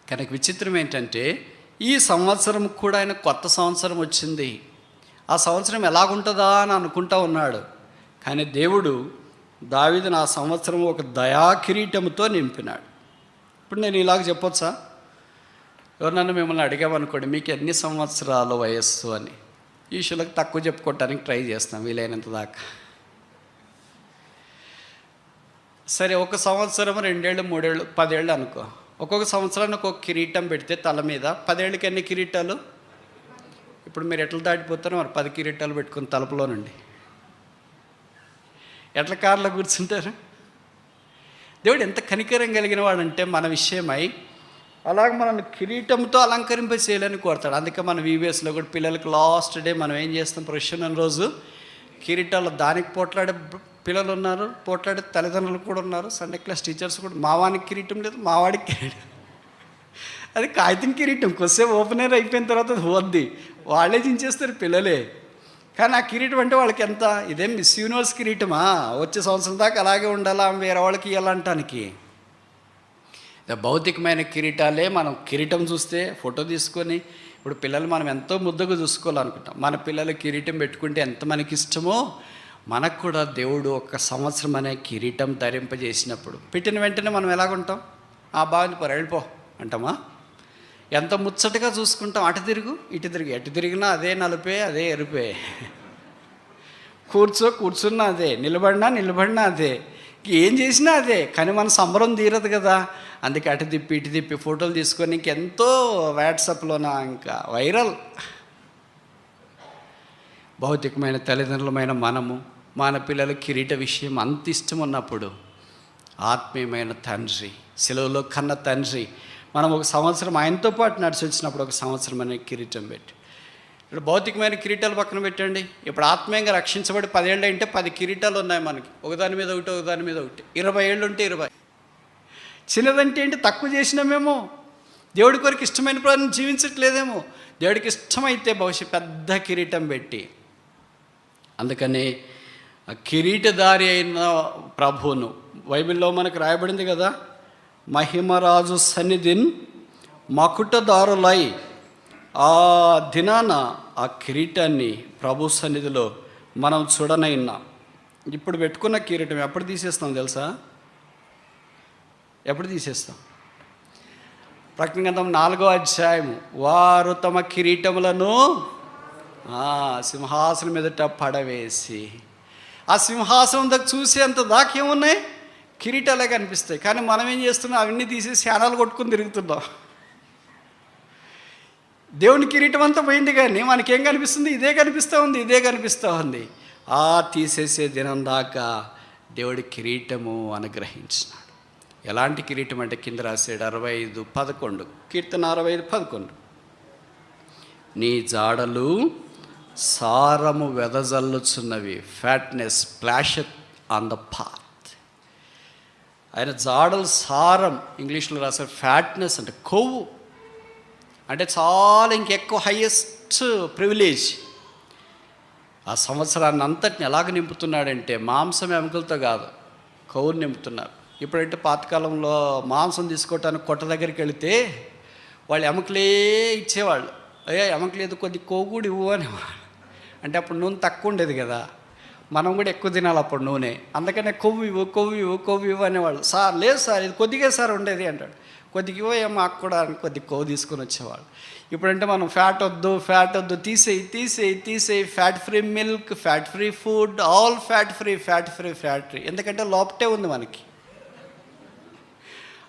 కనుక విచిత్రం ఏంటంటే, ఈ సంవత్సరం కూడా ఆయన కొత్త సంవత్సరం వచ్చింది. ఆ సంవత్సరం ఎలాగుంటుందా అని అనుకుంటా ఉన్నాడు. కానీ దేవుడు దావీదును ఆ సంవత్సరం ఒక దయాకిరీటముతో నింపినాడు. ఇప్పుడు నేను ఇలాగ చెప్పొచ్చా? ఎవరినన్నా మిమ్మల్ని అడిగామనుకోండి, మీకు ఎన్ని సంవత్సరాల వయస్సు అని, ఈశ్వరులకు తక్కువ చెప్పుకోవటానికి ట్రై చేస్తాం వీలైనంత దాకా. సరే, 1 సంవత్సరం, 2 ఏళ్ళు, 3 ఏళ్ళు, 10 ఏళ్ళు అనుకో. ఒక్కొక్క సంవత్సరానికి ఒక్కొక్క కిరీటం పెడితే తల మీద 10 ఏళ్ళకి ఎన్ని కిరీటాలు? ఇప్పుడు మీరు ఎట్లా దాటిపోతారో మరి 10 కిరీటాలు పెట్టుకుని తలుపులో నుండి ఎట్లా కార్లో కూర్చుంటారు? దేవుడు ఎంత కనికరం కలిగిన వాడంటే మన విషయమై అలాగ మనల్ని కిరీటంతో అలంకరింప చేయాలని కోరుతాడు. అందుకే మన వీవీఎస్లో కూడా పిల్లలకి లాస్ట్ డే మనం ఏం చేస్తాం, ప్రొఫెషనల్ రోజు కిరీటాలు. దానికి పోట్లాడే పిల్లలు ఉన్నారు, పోట్లాడే తల్లిదండ్రులు కూడా ఉన్నారు, సండే క్లాస్ టీచర్స్ కూడా. మావానికి కిరీటం లేదు, మావాడికి కిరీటం, అది కాగితం కిరీటం. కొద్దిసేపు ఓపెనర్ అయిపోయిన తర్వాత అది పోద్ది, వాళ్ళే చించేస్తారు పిల్లలే. కానీ ఆ కిరీటం అంటే వాళ్ళకి ఎంత, ఇదేం మిస్ యూనివర్స్ కిరీటమా, వచ్చే సంవత్సరం దాకా అలాగే ఉండాలా, వేరే వాళ్ళకి ఇవ్వాలంటానికి. భౌతికమైన కిరీటాలే. మనం కిరీటం చూస్తే ఫోటో తీసుకొని, ఇప్పుడు పిల్లలు మనం ఎంతో ముద్దగా చూసుకోవాలనుకుంటాం. మన పిల్లలు కిరీటం పెట్టుకుంటే ఎంత మనకి ఇష్టమో, మనకు కూడా దేవుడు 1 సంవత్సరం అనే కిరీటం ధరింపజేసినప్పుడు పెట్టిన వెంటనే మనం ఎలాగుంటాం? బాగుంది పో, వెళ్ళిపో అంటామా? ఎంత ముచ్చటగా చూసుకుంటాం. అటు తిరుగు, ఇటు తిరిగి, ఎటు తిరిగినా అదే నలుపే, అదే ఎరుపే. కూర్చున్నా అదే, నిలబడినా అదే, ఏం చేసినా అదే. కానీ మన సంబరం తీరదు కదా. అందుకే అటు తిప్పి ఇటు తిప్పి ఫోటోలు తీసుకొని ఇంకెంతో వాట్సాప్లోన ఇంకా వైరల్. భౌతికమైన తల్లిదండ్రులమైన మనము, మన పిల్లల కిరీట విషయం అంత ఇష్టం ఉన్నప్పుడు, ఆత్మీయమైన తండ్రి, సెలవులో కన్న తండ్రి, మనం 1 సంవత్సరం ఆయనతో పాటు నడిచి వచ్చినప్పుడు 1 సంవత్సరం అనే కిరీటం పెట్టి, ఇప్పుడు భౌతికమైన కిరీటాలు పక్కన పెట్టండి. ఇప్పుడు ఆత్మీయంగా రక్షించబడి 10 ఏళ్ళు అంటే 10 కిరీటాలు ఉన్నాయి మనకి, ఒకదాని మీద ఒకటి, ఒకదాని మీద ఒకటి. 20 ఏళ్ళు ఉంటే 20. చిన్నదంటే ఏంటి, తక్కువ చేసినామేమో, దేవుడి కొరకు ఇష్టమైన ప్రాణం జీవించట్లేదేమో. దేవుడికి ఇష్టమైతే భవిష్యత్ పెద్ద కిరీటం పెట్టి, అందుకని ఆ కిరీటధారి అయిన ప్రభువును బైబిల్లో మనకు రాయబడింది కదా, మహిమరాజు సన్నిధిన్ మకుటదారులై ఆ దినాన ఆ కిరీటాన్ని ప్రభు సన్నిధిలో మనం చూడనైనా. ఇప్పుడు పెట్టుకున్న కిరీటం ఎప్పుడు తీసేస్తాం తెలుసా? ఎప్పుడు తీసేస్తాం? ప్రకటన గ్రంథం 4వ అధ్యాయము, వారు తమ కిరీటములను సింహాసనం మీదట పడవేసి, ఆ సింహాసనం దగ్గర చూసేంత దాకా ఏమున్నాయి, కిరీటాలే కనిపిస్తాయి. కానీ మనం ఏం చేస్తున్నాం, అవన్నీ తీసేసి శానాలు కొట్టుకుని తిరుగుతున్నాం. దేవుని కిరీటం అంతా పోయింది, కానీ మనకేం కనిపిస్తుంది? ఇదే కనిపిస్తూ ఉంది. ఆ తీసేసే దినం దాకా దేవుడి కిరీటము అనుగ్రహించినాడు. ఎలాంటి కిరీటం అంటే కింద రాసాడు 65:11, కీర్తన 65:11, నీ జాడలు సారము వెదజల్లుచున్నవి, fatness splash on the path. ఆయన జాడలు సారం, ఇంగ్లీష్లో రాశారు ఫ్యాట్నెస్ అంటే కొవ్వు, అంటే చాలా ఇంకెక్కువ హైయెస్ట్ ప్రివిలేజ్. ఆ సంవత్సరాన్ని అంతటిని ఎలాగ నింపుతున్నాడంటే మాంసం ఎముకలతో కాదు, కొవ్వుని నింపుతున్నారు. ఇప్పుడంటే పాతకాలంలో మాంసం తీసుకోవటానికి కొట్ట దగ్గరికి వెళితే వాళ్ళు ఎముకలే ఇచ్చేవాళ్ళు. ఎముకలేదు, కొద్ది కొవ్వు కూడా ఇవ్వు అనేవాళ్ళు. అంటే అప్పుడు నూనె తక్కువ ఉండేది కదా, మనం కూడా ఎక్కువ తినాలి అప్పుడు నూనె. అందుకనే కొవ్వు ఇవ్వు అనేవాళ్ళు. సార్ లేదు సార్, ఇది కొద్దిగా సార్ ఉండేది అంటాడు. కొద్దిగా ఇవ్వ మాకు కూడా కొద్ది కొవ్వు తీసుకొని వచ్చేవాళ్ళు. ఇప్పుడంటే మనం ఫ్యాట్ వద్దు, తీసేయి, fat free milk, fat free food, all fat free. ఎందుకంటే లోపటే ఉంది మనకి.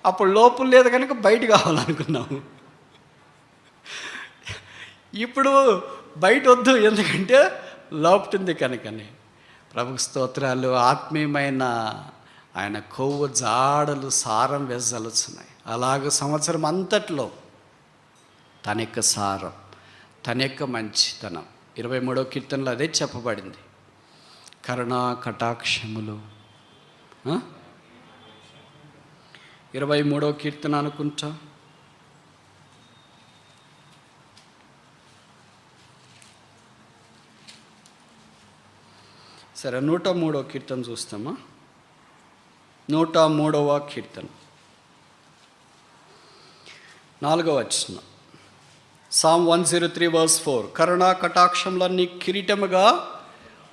అప్పుడు లోపల లేదు కనుక బయట కావాలనుకున్నాము. ఇప్పుడు బయట వద్దు, ఎందుకంటే లోపుతుంది కనుకనే. ప్రభుకు స్తోత్రాలు. ఆత్మీయమైన ఆయన కొవ్వు జాడలు సారం వెదజల్లుచున్నాయి. అలాగ సంవత్సరం అంతట్లో తన యొక్క సారం, తన యొక్క మంచితనం 23వ కీర్తనలో అదే చెప్పబడింది. కరుణా కటాక్షములు 23వ కీర్తన అనుకుంటా. సరే, 103వ కీర్తన చూస్తామా? 103వ కీర్తన 4వ వచనం, Psalm 103:4, కరుణా కటాక్షములన్నీ కిరీటముగా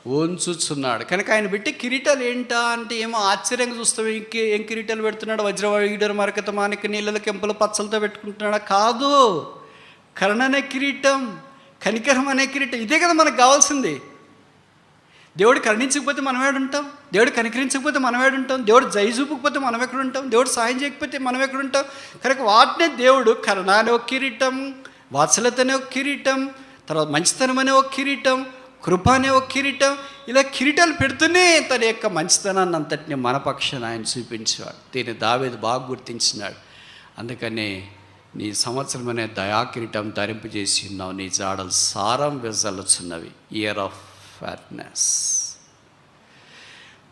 ఉంచుచున్నాడు. కనుక ఆయన పెట్టి కిరీటాలు ఏంటా అంటే ఏమో ఆశ్చర్యంగా చూస్తాం. ఏం కిరీటాలు పెడుతున్నాడు? వజ్రవైడూర్య మరకత మాణిక్య నీళ్ళ కెంపుల పచ్చలతో పెట్టుకుంటున్నాడా? కాదు, కరుణ అనే కిరీటం, కనికరం అనే కిరీటం. ఇదే కదా మనకు కావాల్సింది. దేవుడు కరుణించకపోతే మనం ఏడుంటాం? దేవుడు కనికరించకపోతే మనం ఏడుంటాం? దేవుడు దయ చూపకపోతే మనం ఎక్కడుంటాం? దేవుడు సహాయం చేయకపోతే మనం ఎక్కడుంటాం? కనుక వాటినే దేవుడు కరుణ అనే ఒక కిరీటం, వాత్సల్యత అనే ఒక కిరీటం, తర్వాత మంచితనం అనే ఒక కిరీటం, కృప అనే ఒక కిరీటం, ఇలా కిరీటాలు పెడుతూనే తన యొక్క మంచితనాన్ని అంతటిని మన పక్షాన ఆయన చూపించేవాడు. దీన్ని దావీదు బాగా గుర్తించినాడు. అందుకనే నీ సంవత్సరం అనే దయా కిరీటం ధరింపజేసి ఉన్నావు, నీ జాడలు సారం వెజల్లుచున్నవి. Year of fairness.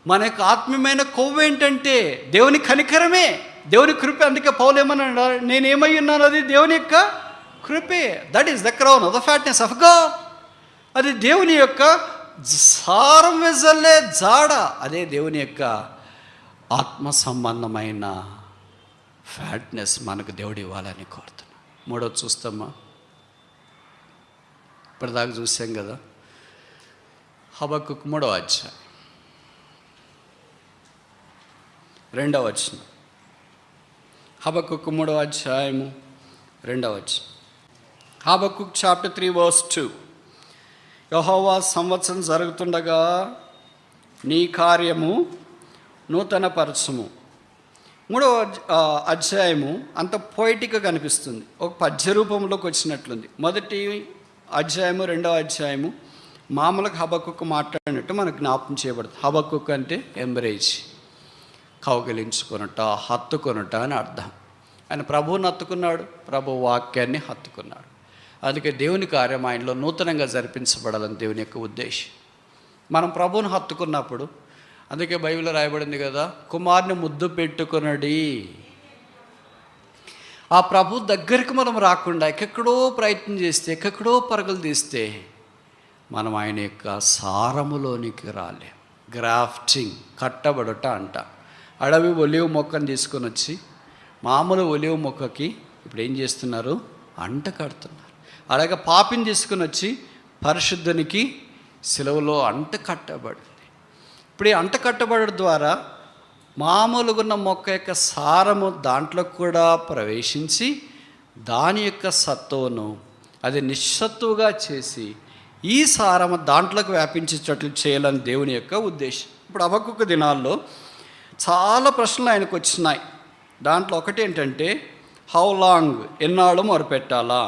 మన యొక్క ఆత్మీయమైన కొవ్వు ఏంటంటే దేవుని కనికరమే, దేవుని కృపే. అందుకే పౌలు ఏమన్నా, నేనేమై ఉన్నాను అది దేవుని యొక్క కృపే. That is the crown of the fatness of God. అది దేవుని యొక్క సారం వెజల్లే జాడ. అదే దేవుని యొక్క ఆత్మ సంబంధమైన ఫ్యాట్నెస్ మనకు దేవుడు ఇవ్వాలని కోరుతున్నాం. మూడోది చూస్తామా? ఇప్పటిదాకా చూసాం కదా. హబక్కుకు 3వ అధ్యాయం 2వ వచనం. హబక్కుకు 3వ అధ్యాయము 2వ వచనం. Habakkuk chapter 3 verse 2. యెహోవా సంవత్సరం జరుగుతుండగా నీ కార్యము నూతన పరచము. 3వ అధ్యాయము అంత పోయిటిక్గా కనిపిస్తుంది, ఒక పద్య రూపంలోకి వచ్చినట్లుంది. మొదటి అధ్యాయము 2వ అధ్యాయము మామూలుగా హబక్కుకు మాట్లాడినట్టు మనకు జ్ఞాపకం చేయబడుతుంది. హబక్కుక్ అంటే ఎంబ్రేజ్, కౌగిలించుకొనుట, హత్తుకొనుట అని అర్థం. ఆయన ప్రభువుని హత్తుకున్నాడు, ప్రభు వాక్యాన్ని హత్తుకున్నాడు. అందుకే దేవుని కార్యం ఆయనలో నూతనంగా జరిపించబడాలని దేవుని యొక్క ఉద్దేశం. మనం ప్రభువుని హత్తుకున్నప్పుడు, అందుకే బైబిల్లో రాయబడింది కదా, కుమారుని ముద్దు పెట్టుకునడి. ఆ ప్రభు దగ్గరికి మనం రాకుండా ఎక్కడో ప్రయత్నం చేస్తే, ఎక్కడో పరుగులు తీస్తే మనం ఆయన యొక్క సారములోనికి రాలేం. గ్రాఫ్టింగ్, కట్టబడుట అంట. అడవి ఒలివ మొక్కను తీసుకొని వచ్చి మామూలు ఒలివ మొక్కకి ఇప్పుడు ఏం చేస్తున్నారు? అంట కడుతున్నారు. అలాగే పాపిని తీసుకుని వచ్చి పరిశుద్ధునికి సిలువలో అంట కట్టబడింది. ఇప్పుడు ఈ అంట కట్టబడడం ద్వారా మామూలుగా ఉన్న మొక్క యొక్క సారము దాంట్లో కూడా ప్రవేశించి దాని యొక్క సత్తువును అది నిస్సత్తువుగా చేసి ఈ సారము దాంట్లోకి వ్యాపించేటట్లు చేయాలని దేవుని యొక్క ఉద్దేశం. ఇప్పుడు హబక్కుకు దినాల్లో చాలా ప్రశ్నలు ఆయనకు వచ్చినాయి. దాంట్లో ఒకటి ఏంటంటే, హౌ లాంగ్, ఎన్నాళ్ళు మొరపెట్టాలా?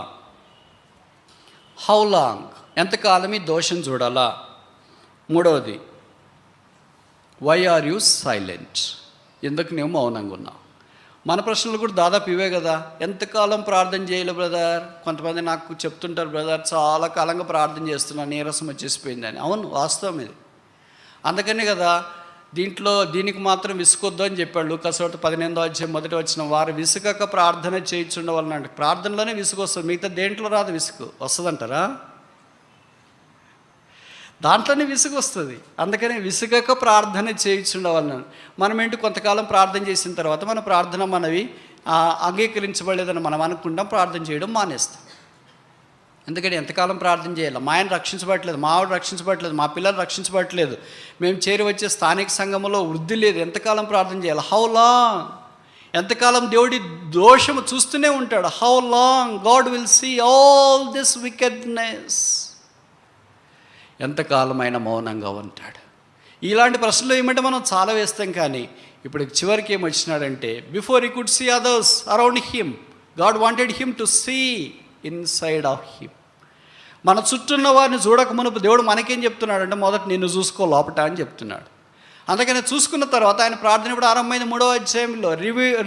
హౌ లాంగ్, ఎంతకాలం ఈ దోషం చూడాలా? మూడవది, వై ఆర్ యూ సైలెంట్, ఎందుకు నువ్వు మౌనంగా ఉన్నావు? మన ప్రశ్నలు కూడా దాదాపు ఇవే కదా. ఎంతకాలం ప్రార్థన చేయాలి బ్రదర్? కొంతమంది నాకు చెప్తుంటారు, బ్రదర్ చాలా కాలంగా ప్రార్థన చేస్తున్నా, నీరసం వచ్చేసిపోయిందని. అవును, వాస్తవం ఇది. అందుకనే కదా దీనికి మాత్రం విసుకొద్దు అని చెప్పాడు లూకాసు 18వ అధ్యాయం 1వ వచనం. వారు విసుకక ప్రార్థన చేయించుండవాలని అంటే ప్రార్థనలోనే విసుగు వస్తుంది, మిగతా దేంట్లో రాదు విసుగు. వస్తుందంటారా? దాంట్లోనే విసుగు వస్తుంది. అందుకని విసుగక ప్రార్థన చేయించుండవాలని. మనం ఏంటి, కొంతకాలం ప్రార్థన చేసిన తర్వాత మన ప్రార్థన మనవి అంగీకరించబడలేదని మనం అనుకుంటాం, ప్రార్థన చేయడం మానేస్తాం. ఎందుకంటే ఎంతకాలం ప్రార్థన చేయాలి? మా ఆయన రక్షించబడట్లేదు, మా ఆవిడ రక్షించబడట్లేదు, మా పిల్లలు రక్షించబడట్లేదు, మేము చేరి వచ్చే స్థానిక సంఘంలో వృద్ధి లేదు, ఎంతకాలం ప్రార్థన చేయాలి? How long? ఎంతకాలం దేవుడి దోషము చూస్తూనే ఉంటాడు. How long God will see all this wickedness? ఎంతకాలం ఆయన మౌనంగా ఉంటాడు? ఇలాంటి ప్రశ్నలు ఏమంటే మనం చాలా వేస్తాం. కానీ ఇప్పుడు చివరికి ఏమొచ్చినాడంటే, before he could see others around him, God wanted him to see inside of him. మన చుట్టూన్న వారిని చూడక మునుపు దేవుడు మనకేం చెప్తున్నాడంటే, మొదట నిన్ను చూసుకో లోపట అని చెప్తున్నాడు. అందుకని చూసుకున్న తర్వాత ఆయన ప్రార్థన ఇప్పుడు ఆరంభమైంది 3వ అధ్యాయంలో.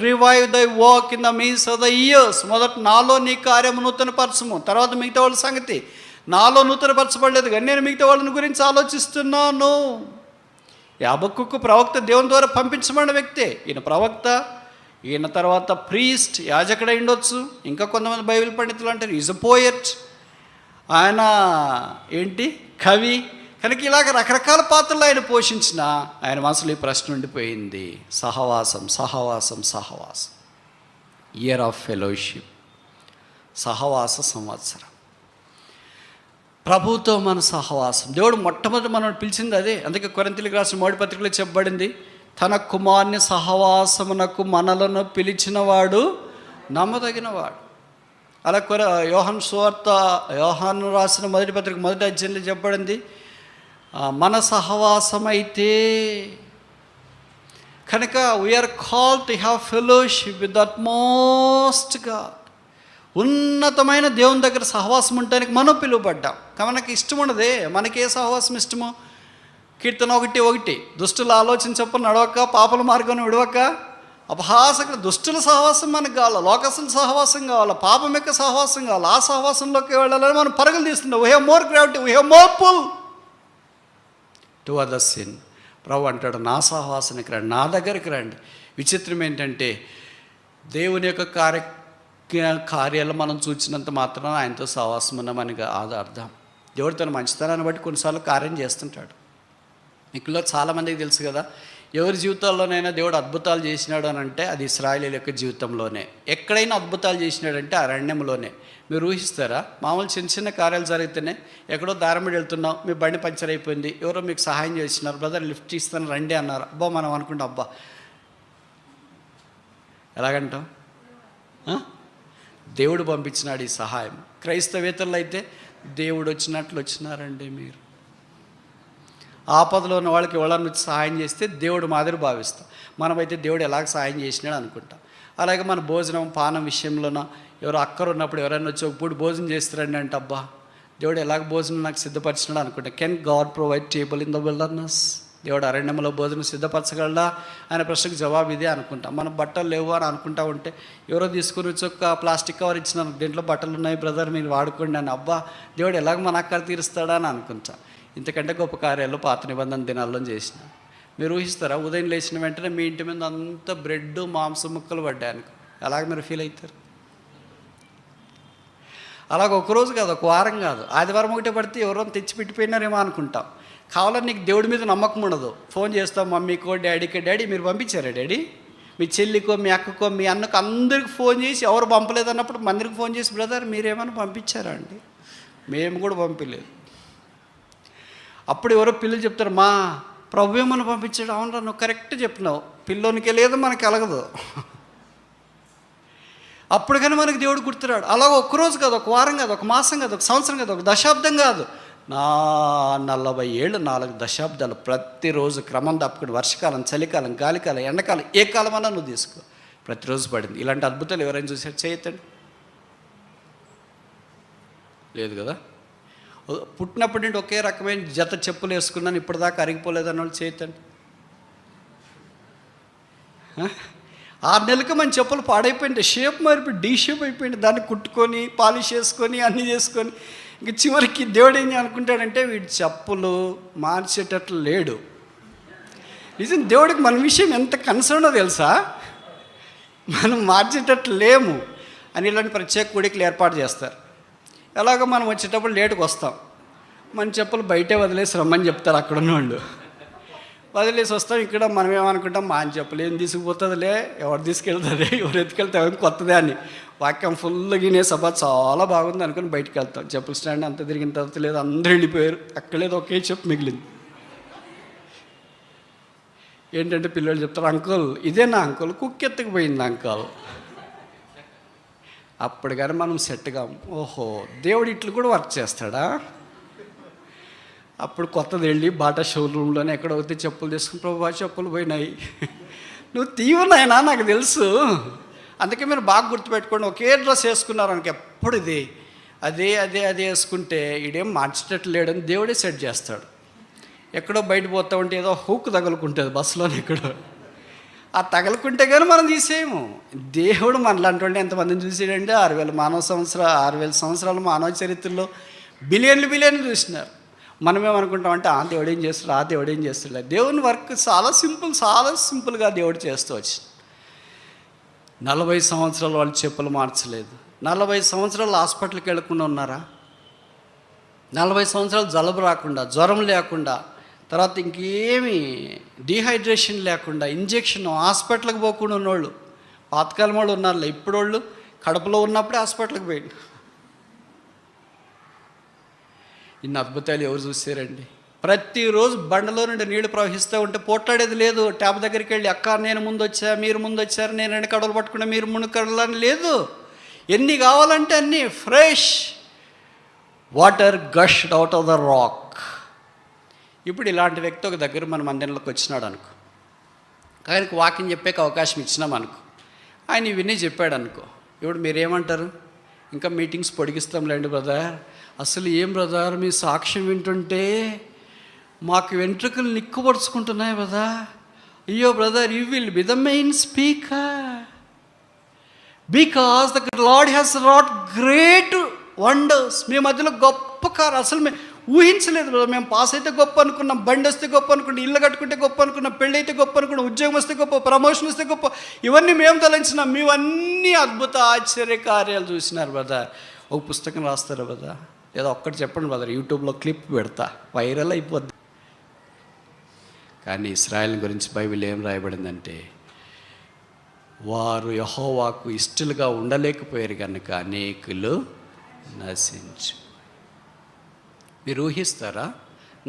Revive thy work in the means of the years. మొదట నాలో నీ కార్యము నూతన పరచము, తర్వాత మిగతా వాళ్ళ సంగతి. నాలో నూతనపరచబడలేదు కానీ నేను మిగతా వాళ్ళని గురించి ఆలోచిస్తున్నాను. హబక్కుకు ప్రవక్త దేవుని ద్వారా పంపించబడిన వ్యక్తే. ఈయన ప్రవక్త, ఈయన తర్వాత ప్రీస్ట్, యాజకుడై ఉండొచ్చు. ఇంకా కొంతమంది బైబిల్ పండితులు అంటారు ఈజ్ అ పోయట్, ఆయన ఏంటి కవి. కనుక ఇలాగ రకరకాల పాత్రలు ఆయన పోషించిన ఆయన మనసులో ఈ ప్రశ్న ఉండిపోయింది, సహవాసం సహవాసం సహవాసం. ఇయర్ ఆఫ్ ఫెలోషిప్, సహవాస సంవత్సరం. ప్రభువుతో మన సహవాసం. దేవుడు మొట్టమొదటి మనం పిలిచింది అదే. అందుకే కొరింథీయులకు రాసిన మొదటి పత్రికలో చెప్పబడింది, తన కుమారుని సహవాసమునకు మనలను పిలిచినవాడు నమ్మదగినవాడు. అలా యోహాను రాసిన మొదటి పత్రిక మొదటి అధ్యాయంలో చెప్పబడింది, మన సహవాసం అయితే. కనుక we are called to have fellowship with that most God. ఉన్నతమైన దేవుని దగ్గర సహవాసం ఉండడానికి మనం పిలువబడ్డాం. మనకి ఇష్టం ఉండదే. మనకి ఏ సహవాసం ఇష్టమో? కీర్తన 1:1, దుష్టుల ఆలోచన చొప్పున నడవక, పాపల మార్గం విడవక, అపహాసక దుష్టుల సహవాసం మనకు కావాలి, లోకస్తుల సహవాసం కావాలి, పాపం యొక్క సహవాసం కావాలి. ఆ సహవాసంలోకి వెళ్ళాలని మనం పరుగులు తీస్తున్నాం. We have more gravity, we have more pull to other sin. ప్రభు అంటాడు, నా సహవాసానికి రండి, నా దగ్గరికి రండి. విచిత్రం ఏంటంటే, దేవుని యొక్క కార్యాలు మనం చూసినంత మాత్రం ఆయనతో సహవాసం ఉన్నామని అర్థం. దేవుడు తన మంచితనాన్ని బట్టి కొన్నిసార్లు కార్యం చేస్తుంటాడు. మీకులో చాలామందికి తెలుసు కదా, ఎవరి జీవితాల్లోనైనా దేవుడు అద్భుతాలు చేసినాడు అని అంటే అది ఇశ్రాయేలీయుల యొక్క జీవితంలోనే. ఎక్కడైనా అద్భుతాలు చేసినాడంటే అరణ్యంలోనే. మీరు ఊహిస్తారా? మామూలు చిన్న చిన్న కార్యాలు జరిగితేనే, ఎక్కడో దారిమడి వెళ్తున్నాం, మీ బండి పంచర్ అయిపోయింది, ఎవరో మీకు సహాయం చేసినారు, బ్రదర్ లిఫ్ట్ ఇస్తాను రండి అన్నారు. అబ్బా మనం అనుకుంటాం, అబ్బా ఎలాగంటాం? దేవుడు పంపించినాడు ఈ సహాయం. క్రైస్తవేతరులు అయితే దేవుడు వచ్చినట్లు వచ్చినారండి. మీరు ఆపదలో ఉన్న వాళ్ళకి ఎవరన్నా సహాయం చేస్తే దేవుడు మాదిరి భావిస్తాం. మనమైతే దేవుడు ఎలాగ సహాయం చేసినాడు అనుకుంటాం. అలాగే మన భోజనం పానం విషయంలోనో ఎవరో అక్కరు ఉన్నప్పుడు ఎవరైనా వచ్చి ఒక పూట భోజనం చేస్తారండి అంటే, అబ్బా దేవుడు ఎలాగ భోజనం నాకు సిద్ధపరిచినాడు అనుకుంటా. Can God provide table in the wilderness? దేవుడు అరణ్యంలో భోజనం సిద్ధపరచగలడా ఆయన ప్రశ్నకు జవాబు ఇదే అనుకుంటాం. మనం బట్టలు లేవు అని అనుకుంటా ఉంటే ఎవరో తీసుకుని వచ్చి ఒక ప్లాస్టిక్ కవర్ ఇచ్చినాను, దీంట్లో బట్టలు ఉన్నాయి బ్రదర్ మీరు వాడుకోండి అని. అబ్బా దేవుడు ఎలాగ మన అక్కడ తీరుస్తాడా అని అనుకుంటా. ఇంతకంటే గొప్ప కార్యాలు పాత నిబంధన దినాల్లో చేసిన. మీరు ఊహిస్తారా? ఉదయం లేచిన వెంటనే మీ ఇంటి మీద అంత బ్రెడ్ మాంసం ముక్కలు పడ్డాయి అనుకో, ఎలాగ మీరు ఫీల్ అవుతారు? అలాగ ఒకరోజు కాదు, ఒక వారం కాదు, ఆదివారం ఒకటే పడితే ఎవరో తెచ్చిపెట్టిపోయినారేమో అనుకుంటాం. కావాలని నీకు దేవుడి మీద నమ్మకం ఉండదు. ఫోన్ చేస్తాం మమ్మీకో డాడీకో, డాడీ మీరు పంపించారా డాడీ? మీ చెల్లికో మీ అక్కకో మీ అన్నకో అందరికి ఫోన్ చేసి ఎవరు పంపలేదన్నప్పుడు మందిరికి ఫోన్ చేసి, బ్రదర్ మీరేమైనా పంపించారా అండి? మేము కూడా పంపించలేదు. అప్పుడు ఎవరో పిల్లలు చెప్తారు, మా ప్రభు ఏమన్నా పంపించాడు. అవునరా నువ్వు కరెక్ట్ చెప్పినావు, పిల్లోనికే లేదు మనకి కలగదు. అప్పుడు కానీ మనకి దేవుడు గుర్తురాడు. అలాగ ఒక్కరోజు కాదు, ఒక వారం కాదు, ఒక మాసం కాదు, ఒక సంవత్సరం కాదు, ఒక దశాబ్దం కాదు, 40 ఏళ్ళు 4 దశాబ్దాలు ప్రతిరోజు క్రమం తప్పుకుని వర్షకాలం, చలికాలం, గాలికాలం, ఎండాకాలం, ఏ కాలమన్నా నువ్వు తీసుకో, ప్రతిరోజు పడింది. ఇలాంటి అద్భుతాలు ఎవరైనా చూసారు? చేయతండి. లేదు కదా. పుట్టినప్పటి నుండి ఒకే రకమైన జత చెప్పులు వేసుకున్నాను, ఇప్పటిదాకా అరిగిపోలేదన్న వాళ్ళు చేయతండి. 6 నెలలకు మన చెప్పులు పాడైపోయింది, షేప్ మారిపోయి డీ షేప్ అయిపోయింది, దాన్ని కుట్టుకొని పాలిష్ చేసుకొని అన్నీ చేసుకొని ఇంక చివరికి దేవుడు ఏం అనుకుంటాడంటే వీడి చెప్పులు మార్చేటట్లు లేడు. నిజం దేవుడికి మన విషయం ఎంత కన్సర్నో తెలుసా? మనం మార్చేటట్లు లేము అని ఇలాంటి ప్రత్యేక కూడికలు ఏర్పాటు చేస్తారు. ఎలాగో మనం వచ్చేటప్పుడు లేటుకు వస్తాం, మన చెప్పులు బయటే వదిలేసి రమ్మని చెప్తారు అక్కడ ఉన్నవాళ్ళు. వదిలేసి వస్తాం. ఇక్కడ మనం ఏమనుకుంటాం, మా చెప్పులు ఏం తీసుకుపోతుందిలే, ఎవరు తీసుకెళ్తుంది, ఎవరు ఎత్తుకెళ్తే కొత్తదే అని. వాక్యం ఫుల్ గినే సభ చాలా బాగుంది అనుకుని బయటికి వెళ్తాం. చెప్పుల స్టాండ్ అంతా తిరిగిన తర్వాత లేదు, అందరూ వెళ్ళిపోయారు, అక్కడ లేదు ఒకే చెప్పు మిగిలింది. ఏంటంటే పిల్లలు చెప్తారు, అంకుల్ ఇదేనా అంకుల్, కుక్ ఎత్తుకుపోయింది అంకుల్. అప్పుడు కానీ మనం సెట్గా, ఓహో దేవుడు ఇట్లు కూడా వర్క్ చేస్తాడా? అప్పుడు కొత్తది వెళ్ళి బాటా షోరూంలోనే ఎక్కడ అవుతే చెప్పులు తీసుకుని, ప్రభు చెప్పులు పోయినాయి, నువ్వు తీవనాయినా నాకు తెలుసు. అందుకే మీరు బాగా గుర్తుపెట్టుకోండి, ఒకే డ్రెస్ వేసుకున్నారు అనుకో, ఎప్పుడు ఇది అదే అదే అదే వేసుకుంటే ఇదేం మార్చేటట్టు లేడని దేవుడే సెట్ చేస్తాడు. ఎక్కడో బయట పోతా ఉంటే ఏదో హూక్ తగులుకుంటుంది బస్సులోనే, ఎక్కడో ఆ తగులుకుంటే కానీ మనం తీసేయము. దేవుడు మనలాంటి వాళ్ళు ఎంతమందిని చూసాడంటే 6,000 సంవత్సరాలు మానవ చరిత్రలో బిలియన్లు చూసినారు. మనమేమనుకుంటామంటే దేవుడు ఏం చేస్తాడు, దేవుడు ఏం చేస్తాడు. దేవుని వర్క్ చాలా సింపుల్గా దేవుడు చేస్తూ వచ్చి 40 సంవత్సరాలు వాళ్ళు చెప్పులు మార్చలేదు. 40 సంవత్సరాలు హాస్పిటల్కి వెళ్ళకుండా ఉన్నారా? 40 సంవత్సరాలు జలుబు రాకుండా, జ్వరం లేకుండా, తర్వాత ఇంకేమి డీహైడ్రేషన్ లేకుండా, ఇంజెక్షన్, హాస్పిటల్కి పోకుండా ఉన్నోళ్ళు పాతకాలం వాళ్ళు ఉన్నారు. ఇప్పుడు వాళ్ళు కడుపులో ఉన్నప్పుడే హాస్పిటల్కి పోయింది. ఇన్ని అద్భుతాలు ఎవరు చూసారండి? ప్రతిరోజు బండలో నుండి నీళ్లు ప్రవహిస్తూ ఉంటే పోట్లాడేది లేదు. ట్యాప్ దగ్గరికి వెళ్ళి అక్క నేను ముందు వచ్చా, మీరు ముందు వచ్చారు, నేను 2 కడవలు పట్టుకున్నా, మీరు 3 కడవలు అని లేదు. ఎన్ని కావాలంటే అన్నీ fresh water gushed out of the rock. ఇప్పుడు ఇలాంటి వ్యక్తి ఒక దగ్గర మన మందిరంలోకి వచ్చినాడు అనుకో, ఆయనకు వాకింగ్ చెప్పేకి అవకాశం ఇచ్చినాం అనుకో, ఆయన ఇవన్నీ చెప్పాడు అనుకో, ఇప్పుడు మీరేమంటారు? ఇంకా మీటింగ్స్ పొడిగిస్తాంలేండి బ్రదర్. అసలు ఏం బ్రదర్, మీ సాక్ష్యం వింటుంటే మాకు వెంట్రుకలు నిక్కుపరుచుకుంటున్నాయి బ్రదర్. అయ్యో brother, you will be the main speaker because the Lord has wrought great wonders. మీ మధ్యలో గొప్ప కారు అసలు మేము ఊహించలేదు బ్రదర్. మేము పాస్ అయితే గొప్ప అనుకున్నాం, బండి వస్తే గొప్ప అనుకున్నాం, ఇల్లు కట్టుకుంటే గొప్ప అనుకున్నాం, పెళ్ళి అయితే గొప్ప అనుకున్నాం, ఉద్యోగం వస్తే గొప్ప, ప్రమోషన్ వస్తే గొప్ప, ఇవన్నీ మేము తలంచినాం. మీవన్నీ అద్భుత ఆశ్చర్య కార్యాలు చూసినారు బ్రదర్. ఒక పుస్తకం రాస్తారు బ్రదర్, ఏదో ఒక్కటి చెప్పండి బ్రదర్, యూట్యూబ్లో క్లిప్ పెడతా, వైరల్ అయిపోద్ది. కానీ ఇశ్రాయేల్ గురించి బైబిల్ ఏం రాయబడిందంటే, వారు యెహోవాకు ఇష్టలుగా ఉండలేకపోయారు కనుక అనేకులు నశించు. మీరు ఊహిస్తారా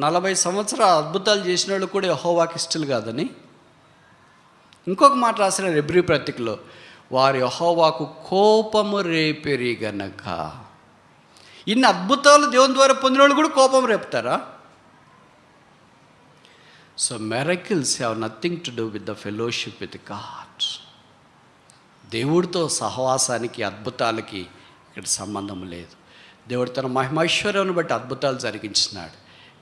40 సంవత్సరాలు అద్భుతాలు చేసిన వాళ్ళు కూడా యెహోవాకి ఇష్టలు కాదని? ఇంకొక మాట రాసిన హెబ్రీ పత్రికలో, వారు యెహోవాకు కోపము రేపిరి గనక. ఇన్ని అద్భుతాలు దేవుని ద్వారా పొందిన వాళ్ళు కూడా కోపం రేపుతారా? So miracles have nothing to do with the fellowship with God. దేవుడితో సహవాసానికి అద్భుతాలకి ఇక్కడ సంబంధం లేదు. దేవుడు తన మహిమైశ్వర్యాన్ని బట్టి అద్భుతాలు జరిగించినాడు,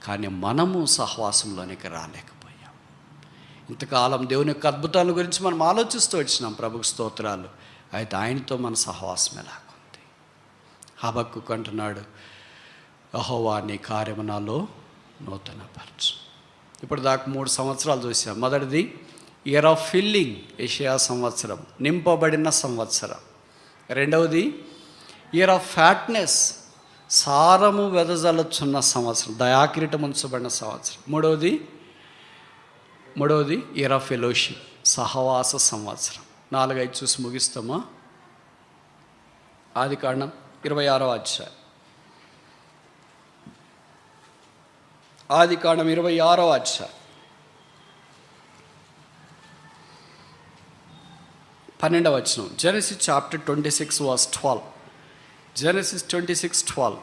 కానీ మనము సహవాసంలోనికి రాలేకపోయాం. ఇంతకాలం దేవుని యొక్క అద్భుతాల గురించి మనం ఆలోచిస్తూ వచ్చినాం, ప్రభుకు స్తోత్రాలు. అయితే ఆయనతో మన సహవాసం ఎలాగుంది? హబక్కూకు అంటున్నాడు, యెహోవా నీ కార్యము నాలో నూతనపరచు. ఇప్పుడు దాకా 3 సంవత్సరాలు చూసాం. మొదటిది ఇయర్ ఆఫ్ ఫిల్లింగ్, యెషయా సంవత్సరం, నింపబడిన సంవత్సరం. రెండవది ఇయర్ ఆఫ్ ఫ్యాట్నెస్, సారము వెదజల్లుచున్న సంవత్సరం, దయాకిరీటం ఉంచబడిన సంవత్సరం. మూడవది ఇయర్ ఆఫ్ ఫెలోషిప్, సహవాస సంవత్సరం. 4, 5 చూసి ముగిస్తామా? ఆదికాండం 26వ అధ్యాయం. ఆదికాండం 26వ అధ్యాయం 12వ వచనం. Genesis chapter 26 verse 12. జెనసిస్ 26:12.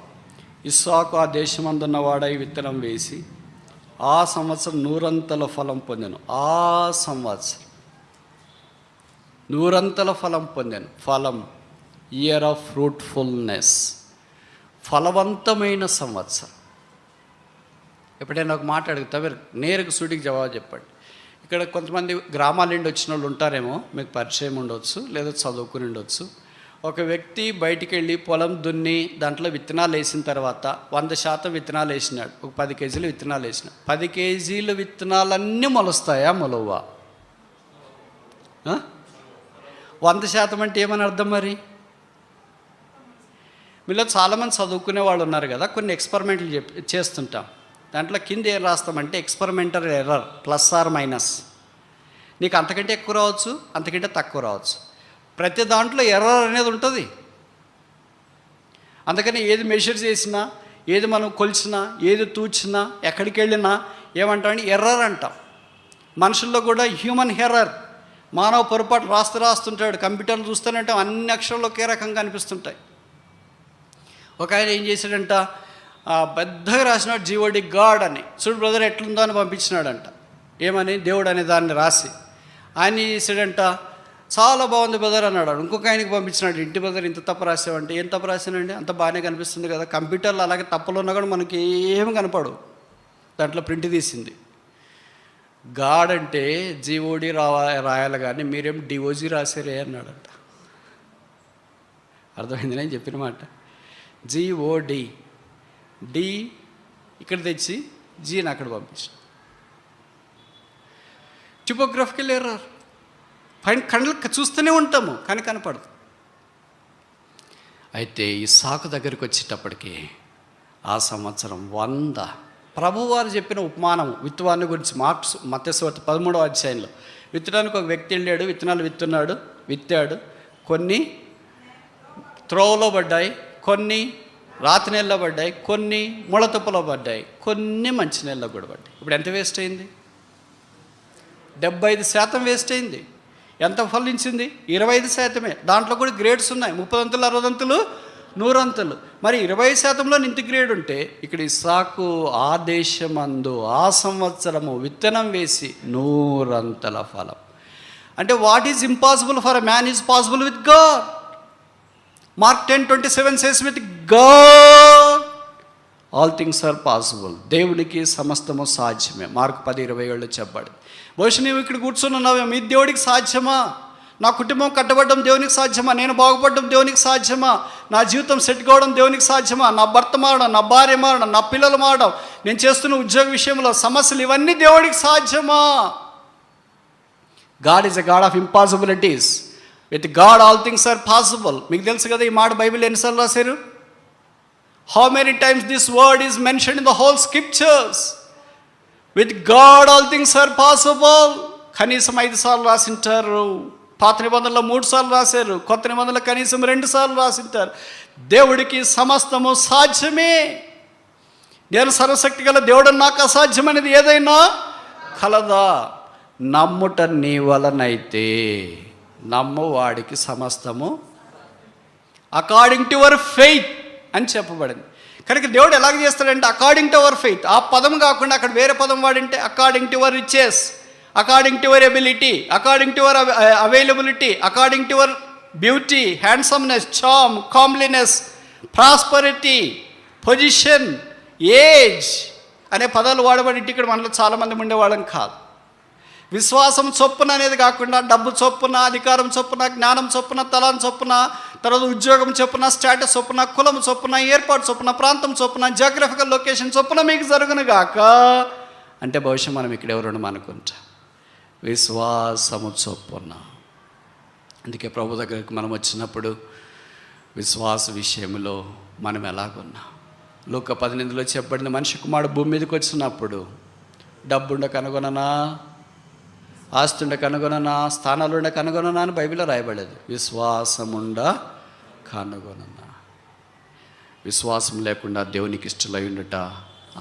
ఇస్సాకు ఆ దేశమందున్న వాడై విత్తనం వేసి ఆ సంవత్సరం 100 ఫలం పొందెను. ఆ సంవత్సరం 100 ఫలం పొందాను. ఫలం, ఇయర్ ఆఫ్ ఫ్రూట్ఫుల్నెస్, ఫలవంతమైన సంవత్సరం. ఎప్పుడైనా ఒక మాట అడుగుతా, మీరు నేరుగా సూటికి జవాబు చెప్పండి. ఇక్కడ కొంతమంది గ్రామాల నుండి వచ్చిన వాళ్ళు ఉంటారేమో, మీకు పరిచయం ఉండొచ్చు, లేదా చదువుకుని ఉండొచ్చు. ఒక వ్యక్తి బయటికి వెళ్ళి పొలం దున్ని దాంట్లో విత్తనాలు వేసిన తర్వాత 100% విత్తనాలు వేసినాడు. ఒక 10 కేజీలు విత్తనాలు వేసినాడు. 10 కేజీల విత్తనాలన్నీ మొలుస్తాయా, మొలవా? 100% అంటే ఏమని అర్థం? మరి మీలో చాలామంది చదువుకునే వాళ్ళు ఉన్నారు కదా, కొన్ని ఎక్స్పెరిమెంట్లు చేస్తుంటాం. దాంట్లో కింద ఏం రాస్తామంటే experimental error, plus or minus. నీకు అంతకంటే ఎక్కువ రావచ్చు, అంతకంటే తక్కువ రావచ్చు. ప్రతి దాంట్లో ఎర్రర్ అనేది ఉంటుంది. అందుకని ఏది మెషర్ చేసినా, ఏది మనం కొలిచినా, ఏది తూచినా, ఎక్కడికి వెళ్ళినా ఏమంటామని ఎర్రర్ అంటాం. మనుషుల్లో కూడా హ్యూమన్ ఎర్రర్, మానవ పొరపాటు రాస్తుంటాడు. కంప్యూటర్లు చూస్తూనే అన్ని అక్షరాలు ఒకే రకంగా అనిపిస్తుంటాయి. ఒక ఆయన ఏం చేశాడంట, పెద్దగా రాసినాడు జీఓడి గాడ్ అని. చూడు బ్రదర్ ఎట్లుందో అని పంపించినాడంట. ఏమని? దేవుడు అనే దాన్ని రాసి. ఆయన చేసాడంట, చాలా బాగుంది బ్రదర్ అన్నాడు. ఇంకొక ఆయనకి పంపించినాడు, ఇంటి బ్రదర్ ఇంత తప్పు రాసావంటే. ఏం తప్పు రాశానండి? అంత బాగానే కనిపిస్తుంది కదా. కంప్యూటర్లో అలాగే తప్పులు ఉన్నా కూడా మనకి ఏమి కనపడు. దాంట్లో ప్రింట్ తీసింది. గాడ్ అంటే జీఓడి రాయాలి కానీ మీరేం డిఓజీ రాసారే అన్నాడంట. అర్థమైంది నేను చెప్పిన మాట? జీఓడి, డి ఇక్కడ తెచ్చి జీని అక్కడ పంపించిన. టిపోగ్రఫికల్ ఎర్రర్. పైన కళ్ళకి చూస్తూనే ఉంటాము కానీ కనపడదు. అయితే ఈ సాకు దగ్గరికి వచ్చేటప్పటికి ఆ సంవత్సరం 100. ప్రభువారు చెప్పిన ఉపమానం విత్తవాన్ని గురించి మత్తయి సువార్త 13వ అధ్యాయంలో, విత్తడానికి ఒక వ్యక్తి వెళ్ళాడు, విత్తనాలు విత్తాడు. కొన్ని త్రోవలో పడ్డాయి, కొన్ని రాతి నీళ్ళలో పడ్డాయి, కొన్ని ముళ్ళతుప్పలో పడ్డాయి, కొన్ని మంచి నీళ్ళలో కూడా పడ్డాయి. ఇప్పుడు ఎంత వేస్ట్ అయింది? 75% వేస్ట్ అయింది. ఎంత ఫలించింది? 25%. దాంట్లో కూడా గ్రేడ్స్ ఉన్నాయి, 30 అంతులు, 60 అంతులు, 100 అంతులు. మరి 20%లో ఇంత గ్రేడ్ ఉంటే ఇక్కడ ఇస్సాకు ఆ దేశమందు ఆ సంవత్సరము విత్తనం వేసి 100 అంతల ఫలం. అంటే what is impossible for a man is possible with God. Mark 10:27 says with God all things are possible. దేవుడికి సమస్తము సాధ్యమే. మార్కు 10:27 చెప్పాడు. బహుశా నీవు ఇక్కడ కూర్చున్నావేమో, ఇది దేవుడికి సాధ్యమా? నా కుటుంబం కట్టబడడం దేవునికి సాధ్యమా? నేను బాగుపడడం దేవునికి సాధ్యమా? నా జీవితం సెట్ కావడం దేవునికి సాధ్యమా? నా భర్త మారడం, నా భార్య మారడం, నా పిల్లలు మారడం, నేను చేస్తున్న ఉద్యోగ విషయంలో సమస్యలు, ఇవన్నీ దేవుడికి సాధ్యమా? God is a God of impossibilities. With God all things are possible. మీకు తెలుసు కదా ఈ మాట బైబిల్ ఎన్నిసార్లు రాశారు? How many times this word is mentioned in the whole scriptures? With God all things are possible. కనీసం 5 సార్లు రాసింటారు. పాత నిబంధనలో 3 సార్లు రాశారు, కొత్త నిబంధనలో కనీసం 2 సార్లు రాసింటారు. దేవుడికి సమస్తము సాధ్యమే. నేను సర్వశక్తి గల దేవుడు, నాకు అసాధ్యమైనది ఏదైనా కలదా? నమ్ముట నీ వలనైతే నమ్మవాడికి సమస్తము అకార్డింగ్ టు యువర్ ఫెయిత్ అని చెప్పబడింది. కనుక దేవుడు ఎలాగ చేస్తాడంటే అకార్డింగ్ టు యువర్ ఫెయిత్. ఆ పదం కాకుండా అక్కడ వేరే పదం వాడింటే according to your riches, according to your ability, according to your availability, according to your beauty, handsomeness, charm, comeliness, prosperity, position, age అనే పదాలు వాడబడి ఇక్కడ మనలో చాలామంది ఉండేవాళ్ళం కాదు. విశ్వాసం చొప్పున అనేది కాకుండా డబ్బు చొప్పున, అధికారం చొప్పున, జ్ఞానం చొప్పున, తలాం చొప్పున, తర్వాత ఉద్యోగం చొప్పున, స్టేటస్ చొప్పున, కులం చొప్పున, ఏర్పాటు చొప్పున, ప్రాంతం చొప్పున, జియోగ్రఫికల్ లొకేషన్ చొప్పున మీకు జరుగును గాక అంటే బహుశా మనం ఇక్కడ ఎవరు అనుకుంటా? విశ్వాసము చొప్పున. అందుకే ప్రభు దగ్గరికి మనం వచ్చినప్పుడు విశ్వాస విషయంలో మనం ఎలాగున్నా, లూకా 18లో చెప్పబడిన మనిషి కుమారుడు భూమి మీదకి వచ్చినప్పుడు డబ్బుండ కనుగొననా, ఆస్తుండ కనుగొననా, స్థానాలుండ కనుగొననా అని బైబిల్లో రాయబడలేదు. విశ్వాసముండ కనుగొననా. విశ్వాసం లేకుండా దేవునికి ఇష్టలై ఉండుట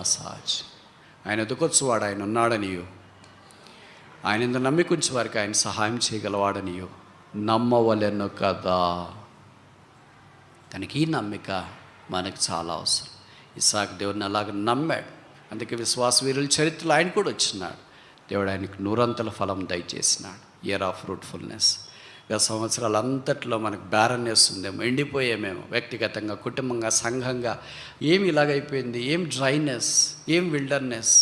అసాధ్యం. ఆయన ఎదుకొచ్చువాడు ఆయన ఉన్నాడనియో, ఆయన ఎందుకు నమ్మికుంచే వారికి ఆయన సహాయం చేయగలవాడనియో నమ్మవలెను కదా. తనకి ఈ నమ్మిక మనకు చాలా అవసరం. ఇస్సాకు దేవుడిని అలాగ నమ్మాడు. అందుకే విశ్వాస వీరుల చరిత్రలో ఆయన కూడా వచ్చినాడు. దేవుడు ఆయనకు 100 అంతల ఫలం దయచేసినాడు. Year of fruitfulness. గత సంవత్సరాలంతట్లో మనకు బ్యారన్నెస్ ఉందేమో, ఎండిపోయేమేమో, వ్యక్తిగతంగా, కుటుంబంగా, సంఘంగా. ఏమి ఇలాగైపోయింది? ఏం డ్రైనెస్, ఏం విల్డర్నెస్,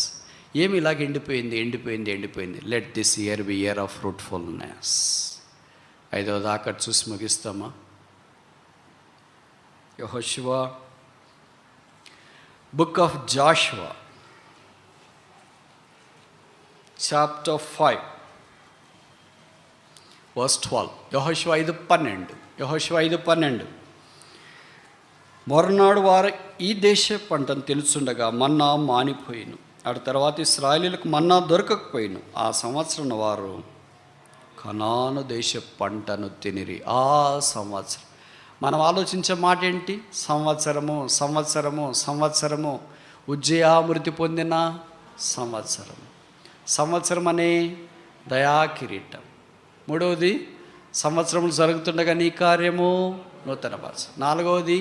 ఏమి ఇలాగ ఎండిపోయింది. Let this year be year of fruitfulness. 5వ దాకా చూసి ముగిస్తామా? యెహోషువ, book of Joshua, chapter 5 verse 12. యెహోషువ 5:12. మరునాడు వారు ఈ దేశ పంటను తెలుసుండగా మన్నా మానిపోయిను. అటు తర్వాత ఇశ్రాయేలీయులకు మన్నా దొరకకపోయిను. ఆ సంవత్సరం వారు కనాను దేశ పంటను తినిరి. ఆ సంవత్సరం మనం ఆలోచించే మాట ఏంటి? సంవత్సరము ఉజ్జయామృతి పొందిన సంవత్సరం అనే దయాకిరీటం. 3వది సంవత్సరములు జరుగుతుండగా నీ కార్యము నూతన భాష. 4వది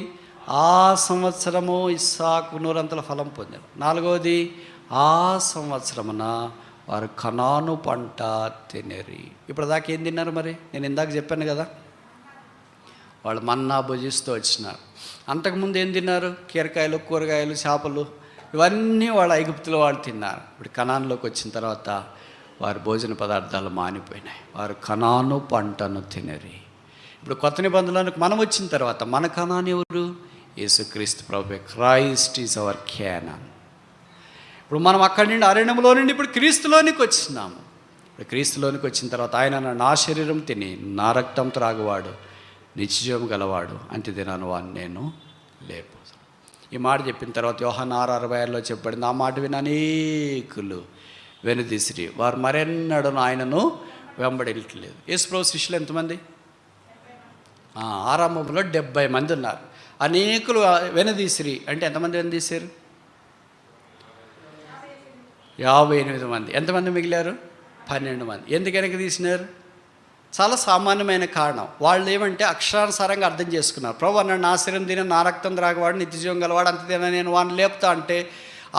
ఆ సంవత్సరము ఇస్సాకు 100 అంతల ఫలం పొందాడు. 4వది ఆ సంవత్సరమున వారు కనాను పంట తినేరి. ఇప్పుడు దాకా ఏం తిన్నారు మరి? నేను ఇందాక చెప్పాను కదా, వాళ్ళు మన్నా భుజిస్తూ వచ్చినారు. అంతకుముందు ఏం తిన్నారు? కీరకాయలు, కూరగాయలు, చేపలు, ఇవన్నీ వాళ్ళ ఐగుప్తులో వాళ్ళు తిన్నారు. ఇప్పుడు కనానులోకి వచ్చిన తర్వాత వారి భోజన పదార్థాలు మానిపోయినాయి. వారు కనాను పంటను తినరి. ఇప్పుడు కొత్త నిబంధనలకు మనం వచ్చిన తర్వాత మన కనాను ఎవరు? యేసుక్రీస్తు ప్రభువే. Christ is our Canaan. ఇప్పుడు మనం అక్కడి నుండి అరణ్యంలో నుండి ఇప్పుడు క్రీస్తులోనికి వచ్చినాము. ఇప్పుడు క్రీస్తులోనికి వచ్చిన తర్వాత ఆయన నా శరీరం తిని నా రక్తం త్రాగువాడు నిత్యజీవం గలవాడు, అంత్య దినాన వాడిని నేను లేపు. ఈ మాట చెప్పిన తర్వాత యోహాను 6:66లో చెప్పబడింది. ఆ మాట విని అనేకులు వెనుదీసిరి. వారు మరెన్నడూ ఆయనను వెంబడించలేదు. యేసు ప్రభు శిష్యులు ఎంతమంది? ఆరంభంలో 70 మంది ఉన్నారు. అనేకులు వెనదీసిరి అంటే ఎంతమంది వెనదీశారు? 58 మంది. ఎంతమంది మిగిలారు? 12 మంది. ఎందుకు వెనక్కి తీసినారు? చాలా సామాన్యమైన కారణం. వాళ్ళు ఏమంటే అక్షరానుసారంగా అర్థం చేసుకున్నారు. ప్రభు అన్నాడు, నా శరీరం తిన నా రక్తం త్రాగవాడు నిత్యజీవం గలవాడు, అంత తిన నేను వాడిని లేపుతా అంటే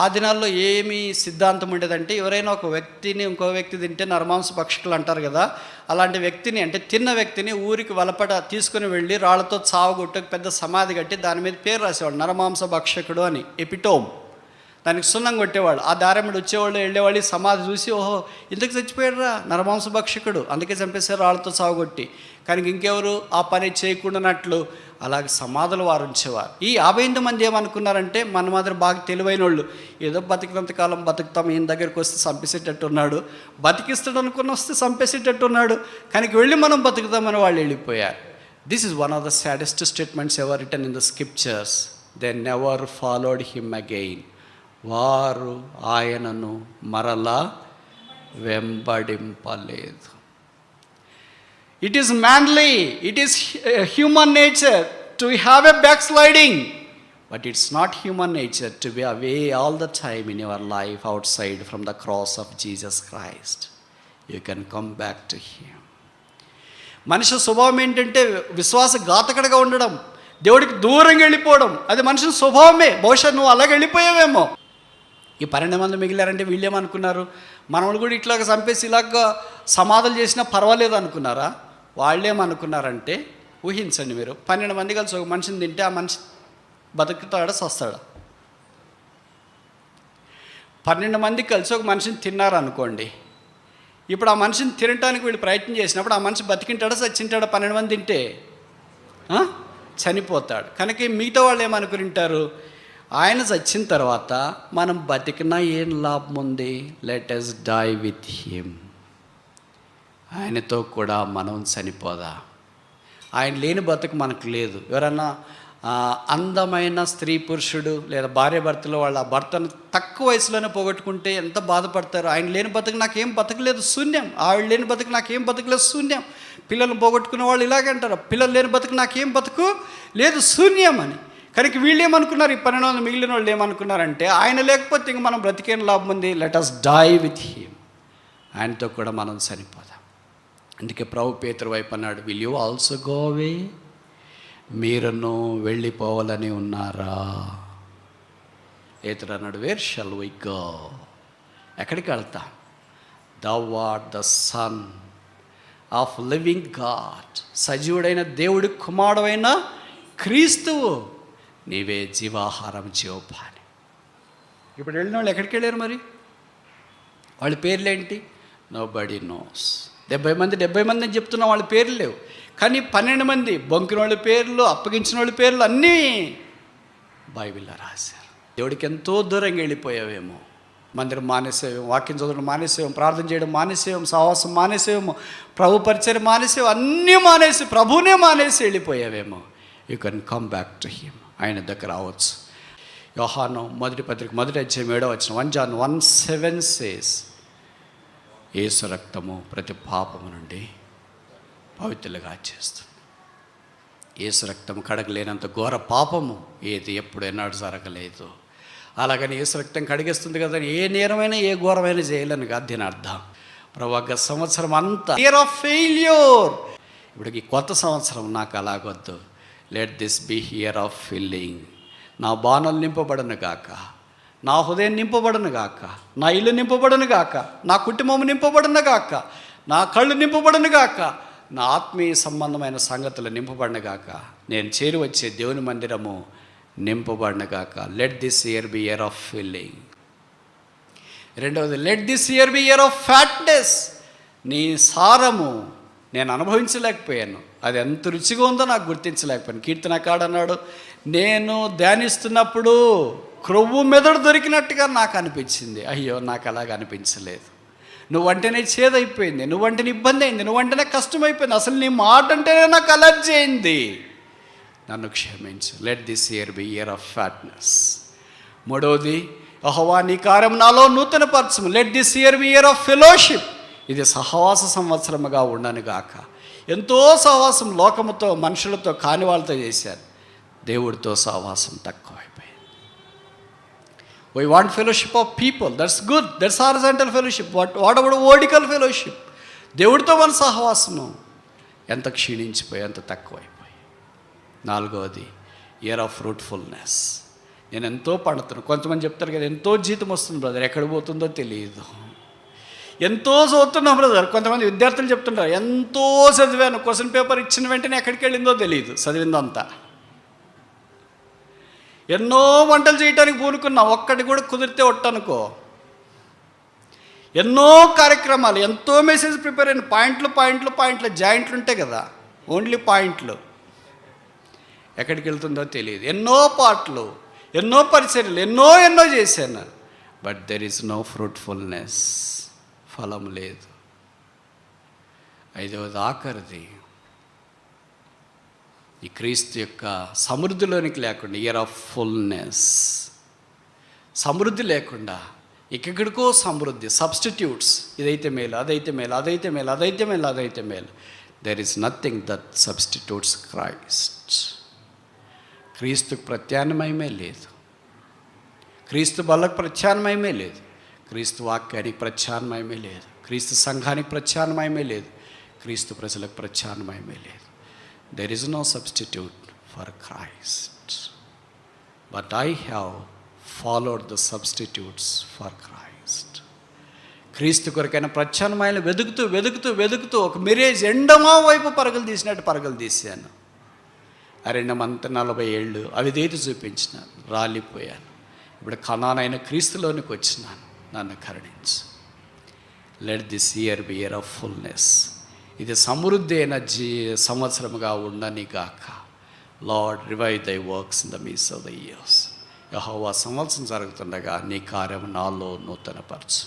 ఆ దినాల్లో ఏమి సిద్ధాంతం ఉండేదంటే ఎవరైనా ఒక వ్యక్తిని ఇంకో వ్యక్తి తింటే నరమాంస భక్షకులు అంటారు కదా, అలాంటి వ్యక్తిని అంటే తిన్న వ్యక్తిని ఊరికి వలపట తీసుకుని వెళ్ళి రాళ్లతో చావగొట్టి పెద్ద సమాధి కట్టి దాని మీద పేరు రాసేవాడు, నరమాంస భక్షకుడు అని, ఎపిటోమ్. దానికి సున్నం కొట్టేవాళ్ళు. ఆ దారిమ్మడి వచ్చేవాళ్ళు వెళ్ళేవాళ్ళు సమాధి చూసి, ఓహో ఇంతకు చచ్చిపోయాడురా నరమాంస భక్షకుడు, అందుకే చంపేశారు రాళ్ళతో చావగొట్టి. కానీ ఇంకెవరు ఆ పని చేయకుండానట్లు అలాగే సమాధులు వారు ఉంచేవారు. ఈ 58 మంది ఏమనుకున్నారంటే మన మాదిరి బాగా తెలివైన వాళ్ళు, ఏదో బతికినంతకాలం బతుకుతాం, ఈయన దగ్గరికి వస్తే చంపేసేటట్టు ఉన్నాడు, బతికిస్తాడు అనుకుని వస్తే చంపేసేటట్టు ఉన్నాడు, కానీ వెళ్ళి మనం బతుకుతామని వాళ్ళు వెళ్ళిపోయారు. This is one of the saddest statements ever written in the scriptures. They never followed him again. వారు ఆయనను మరలా వెంబడింపలేదు. It is manly, it is human nature to have a backsliding, but it's not human nature to be away all the time in your life outside from the cross of Jesus Christ. You can come back to him. మనిషి స్వభావం ఏంటంటే విశ్వాసఘాతకుడిగా ఉండడం, దేవుడికి దూరంగా వెళ్ళిపోవడం, అది మనిషి స్వభావమే. బహుశా నువ్వు అలాగే వెళ్ళిపోయావేమో. ఈ 12 మంది మిగిలారంటే వీళ్ళేమనుకున్నారు, మనల్ని కూడా ఇట్లాగ చంపేసి ఇలాగ సమాధులు చేసినా పర్వాలేదు అనుకున్నారా? వాళ్ళేమనుకున్నారంటే, ఊహించండి మీరు, 12 మంది కలిసి ఒక మనిషిని తింటే ఆ మనిషి బతుకుతాడా చస్తాడా? 12 మంది కలిసి ఒక మనిషిని తిన్నారనుకోండి, ఇప్పుడు ఆ మనిషిని తినటానికి వీళ్ళు ప్రయత్నం చేసినప్పుడు ఆ మనిషి బతికింటాడా చచ్చింటాడా? 12 మంది తింటే చనిపోతాడు. కనుక మిగతా వాళ్ళు ఏమనుకుని ఉంటారు, ఆయన చచ్చిన తర్వాత మనం బతికినా ఏం లాభం ఉంది, let us die with him. ఆయనతో కూడా మనం చనిపోదా. ఆయన లేని బతుకు మనకు లేదు. ఎవరన్నా అందమైన స్త్రీ పురుషుడు లేదా భార్య భర్తలు వాళ్ళ భర్తను తక్కువ వయసులోనే పోగొట్టుకుంటే ఎంత బాధపడతారు. ఆయన లేని బతుకు నాకేం బతకలేదు శూన్యం, ఆవిడ లేని బతుకు నాకేం బతకలేదు శూన్యం. పిల్లలు పోగొట్టుకున్న వాళ్ళు ఇలాగే అంటారు, పిల్లలు లేని బతుకు నాకేం బతుకు లేదు శూన్యం అని. కనుక వీళ్ళు ఏమనుకున్నారు, ఈ 12 మంది మిగిలిన వాళ్ళు ఏమనుకున్నారంటే, ఆయన లేకపోతే ఇంక మనం బ్రతికేం లాభం ఉంది, let us die with him. ఆయనతో కూడా మనం చనిపోదాం. అందుకే ప్రభు పేతురు వైపు అన్నాడు, will you also go away? మీరును వెళ్ళిపోవాలని ఉన్నారా? పేతురు అన్నాడు, వేర్ షల్ వి గో? ఎక్కడికి వెళ్తాం? thou art the son of living God. సజీవుడైన దేవుడి కుమారుడైన క్రీస్తువు, నీవే జీవాహారం జీవపాని. ఇప్పుడు వెళ్ళిన వాళ్ళు ఎక్కడికి వెళ్ళారు మరి? వాళ్ళ పేర్లేంటి? Nobody nose. 70 మంది అని చెప్తున్నా, వాళ్ళ పేర్లు లేవు. కానీ 12 మంది బొంకిన వాళ్ళ పేర్లు, అప్పగించిన వాళ్ళ పేర్లు అన్నీ బైబిల్లో రాశారు. దేవుడికి ఎంతో దూరంగా వెళ్ళిపోయావేమో. మందిరం మానేసేవేమో, వాక్యం చదవడం మానేసేవేమో, ప్రార్థన చేయడం మానేసేవేమో, సహవాసం మానేసేవేమో, ప్రభు పరిచయం మానేసేవో, అన్నీ మానేసి ప్రభువునే మానేసి వెళ్ళిపోయావేమో. You can come back to him. ఆయన దగ్గర రావచ్చు. యోహాను మొదటి పత్రిక 1వ అధ్యాయం 7వ వచనం, 1 John 1:7 says, యేసు రక్తము ప్రతి పాపము నుండి పవిత్రులుగా చేస్తుంది. యేసు రక్తం కడగలేనంత ఘోర పాపము ఏది ఎప్పుడు ఎన్నడూ జరగలేదు. అలాగని యేసు రక్తం కడిగేస్తుంది కదా, ఏ నేరమైనా ఏ ఘోరమైనా చేయలేను కాదు దీని అర్థం. ప్రభు గత సంవత్సరం అంతా ఇయర్ ఆఫ్ ఫెయిల్యూర్, ఇప్పుడు ఈ కొత్త సంవత్సరం నాకు అలాగొద్దు. Let this be year of filling. నా బాణలు నింపబడను గాక, నా హృదయం నింపబడను గాక, నా ఇల్లు నింపబడను గాక, నా కుటుంబం నింపబడను గాక, నా కళ్ళు నింపబడను గాక, నా ఆత్మీయ సంబంధమైన సంగతులు నింపబడను గాక, నేను చేరి వచ్చే దేవుని మందిరము నింపబడను గాక. Let this year be year of filling. రెండవది, let this year be year of fatness. నీ సారము నేను అనుభవించలేకపోయాను, అది ఎంత రుచిగా ఉందో నాకు గుర్తించలేకపోయాను. కీర్తనకాడు అన్నాడు, నేను ధ్యానిస్తున్నప్పుడు క్రొవ్వు మెదడు దొరికినట్టుగా నాకు అనిపించింది. అయ్యో నాకు అలాగ అనిపించలేదు. నువ్వంటేనే చేదైపోయింది, నువ్వంటేనే ఇబ్బంది అయింది, నువ్వంటేనే కష్టమైపోయింది, అసలు నీ మాట అంటేనే నాకు అలర్జీ అయింది, నన్ను క్షమించు. Let this year be year of fatness. మూడవది, యెహోవా నీ కార్యం నాలో నూతన పరచము. Let this year be year of fellowship. ఇది సహవాస సంవత్సరముగా ఉండను గాక. ఎంతో సహవాసం లోకముతో మనుషులతో కాని వాళ్ళతో చేశాను. దేవుడితో సహవాసం తక్కువైపోయింది. We want fellowship of people, that's good, that's horizontal fellowship. What about vertical fellowship? దేవుడితో మన సహవాసము ఎంత క్షీణించిపోయి, ఎంత తక్కువైపోయి. 4వది ఇయర్ ఆఫ్ ఫ్రూట్ఫుల్నెస్. నేను ఎంతో పండుతున్నాను. కొంతమంది చెప్తారు కదా, ఎంతో జీతం వస్తుంది బ్రదర్, ఎక్కడ పోతుందో తెలియదు. ఎంతో చదువుతున్నాం బ్రదర్. కొంతమంది విద్యార్థులు చెప్తుంటారు, ఎంతో చదివాను, క్వశ్చన్ పేపర్ ఇచ్చిన వెంటనే ఎక్కడికి వెళ్ళిందో తెలియదు చదివిందంతా. ఎన్నో వంటలు చేయడానికి పూనుకున్నా, ఒక్కటి కూడా కుదిరితే ఒట్టనుకో. ఎన్నో కార్యక్రమాలు, ఎంతో మెసేజ్ ప్రిపేర్ అయిన, పాయింట్లు జాయింట్లు ఉంటాయి కదా, ఓన్లీ పాయింట్లు, ఎక్కడికి వెళ్తుందో తెలియదు. ఎన్నో పాటలు, ఎన్నో పరిచర్యలు, ఎన్నో చేశాను. But there is no fruitfulness, ఫలం లేదు. 5వది ఆఖరిది, ఈ క్రీస్తు యొక్క సమృద్ధిలోనికి లేకుండా, ఇయర్ ఆఫ్ ఫుల్నెస్. సమృద్ధి లేకుండా ఎక్కడికో సమృద్ధి, సబ్స్టిట్యూట్స్, ఇదైతే మేలు, అదైతే మేలు, అదైతే మేలు, అదైతే మేలు, అదైతే మేలు. There is nothing that substitutes Christ. క్రీస్తుకు ప్రత్యామ్నాయమే లేదు, క్రీస్తు బలకు ప్రత్యామ్నాయమే లేదు, క్రీస్తు వాక్యానికి ప్రత్యామ్నాయమే లేదు, క్రీస్తు సంఘానికి ప్రత్యామ్నాయమే లేదు, క్రీస్తు ప్రజలకు ప్రత్యామ్నాయమే లేదు. There is no substitute for Christ, but I have followed the substitutes for Christ. క్రీస్తు కొరకైన ప్రత్యామ్నాయాలు వెతుకుతూ ఒక మెరేజ్ ఎండమా వైపు పరుగులు తీసినట్టు పరుగులు తీశాను. అరణ్యమంతా 40 ఏళ్ళు అవిధేయత చూపించినాను, రాలిపోయాను. ఇప్పుడు కనానైన క్రీస్తులోనికి వచ్చినాను, నన్ను కరుణించు. Let this year be year of fullness. ఇది సమృద్ధి అయిన సంవత్సరముగా ఉండని గాక. Lord revive thy works in the midst of the years. యెహోవా సంవత్సరం జరుగుతుండగా నీ కార్యము నాలో నూతనపరచు.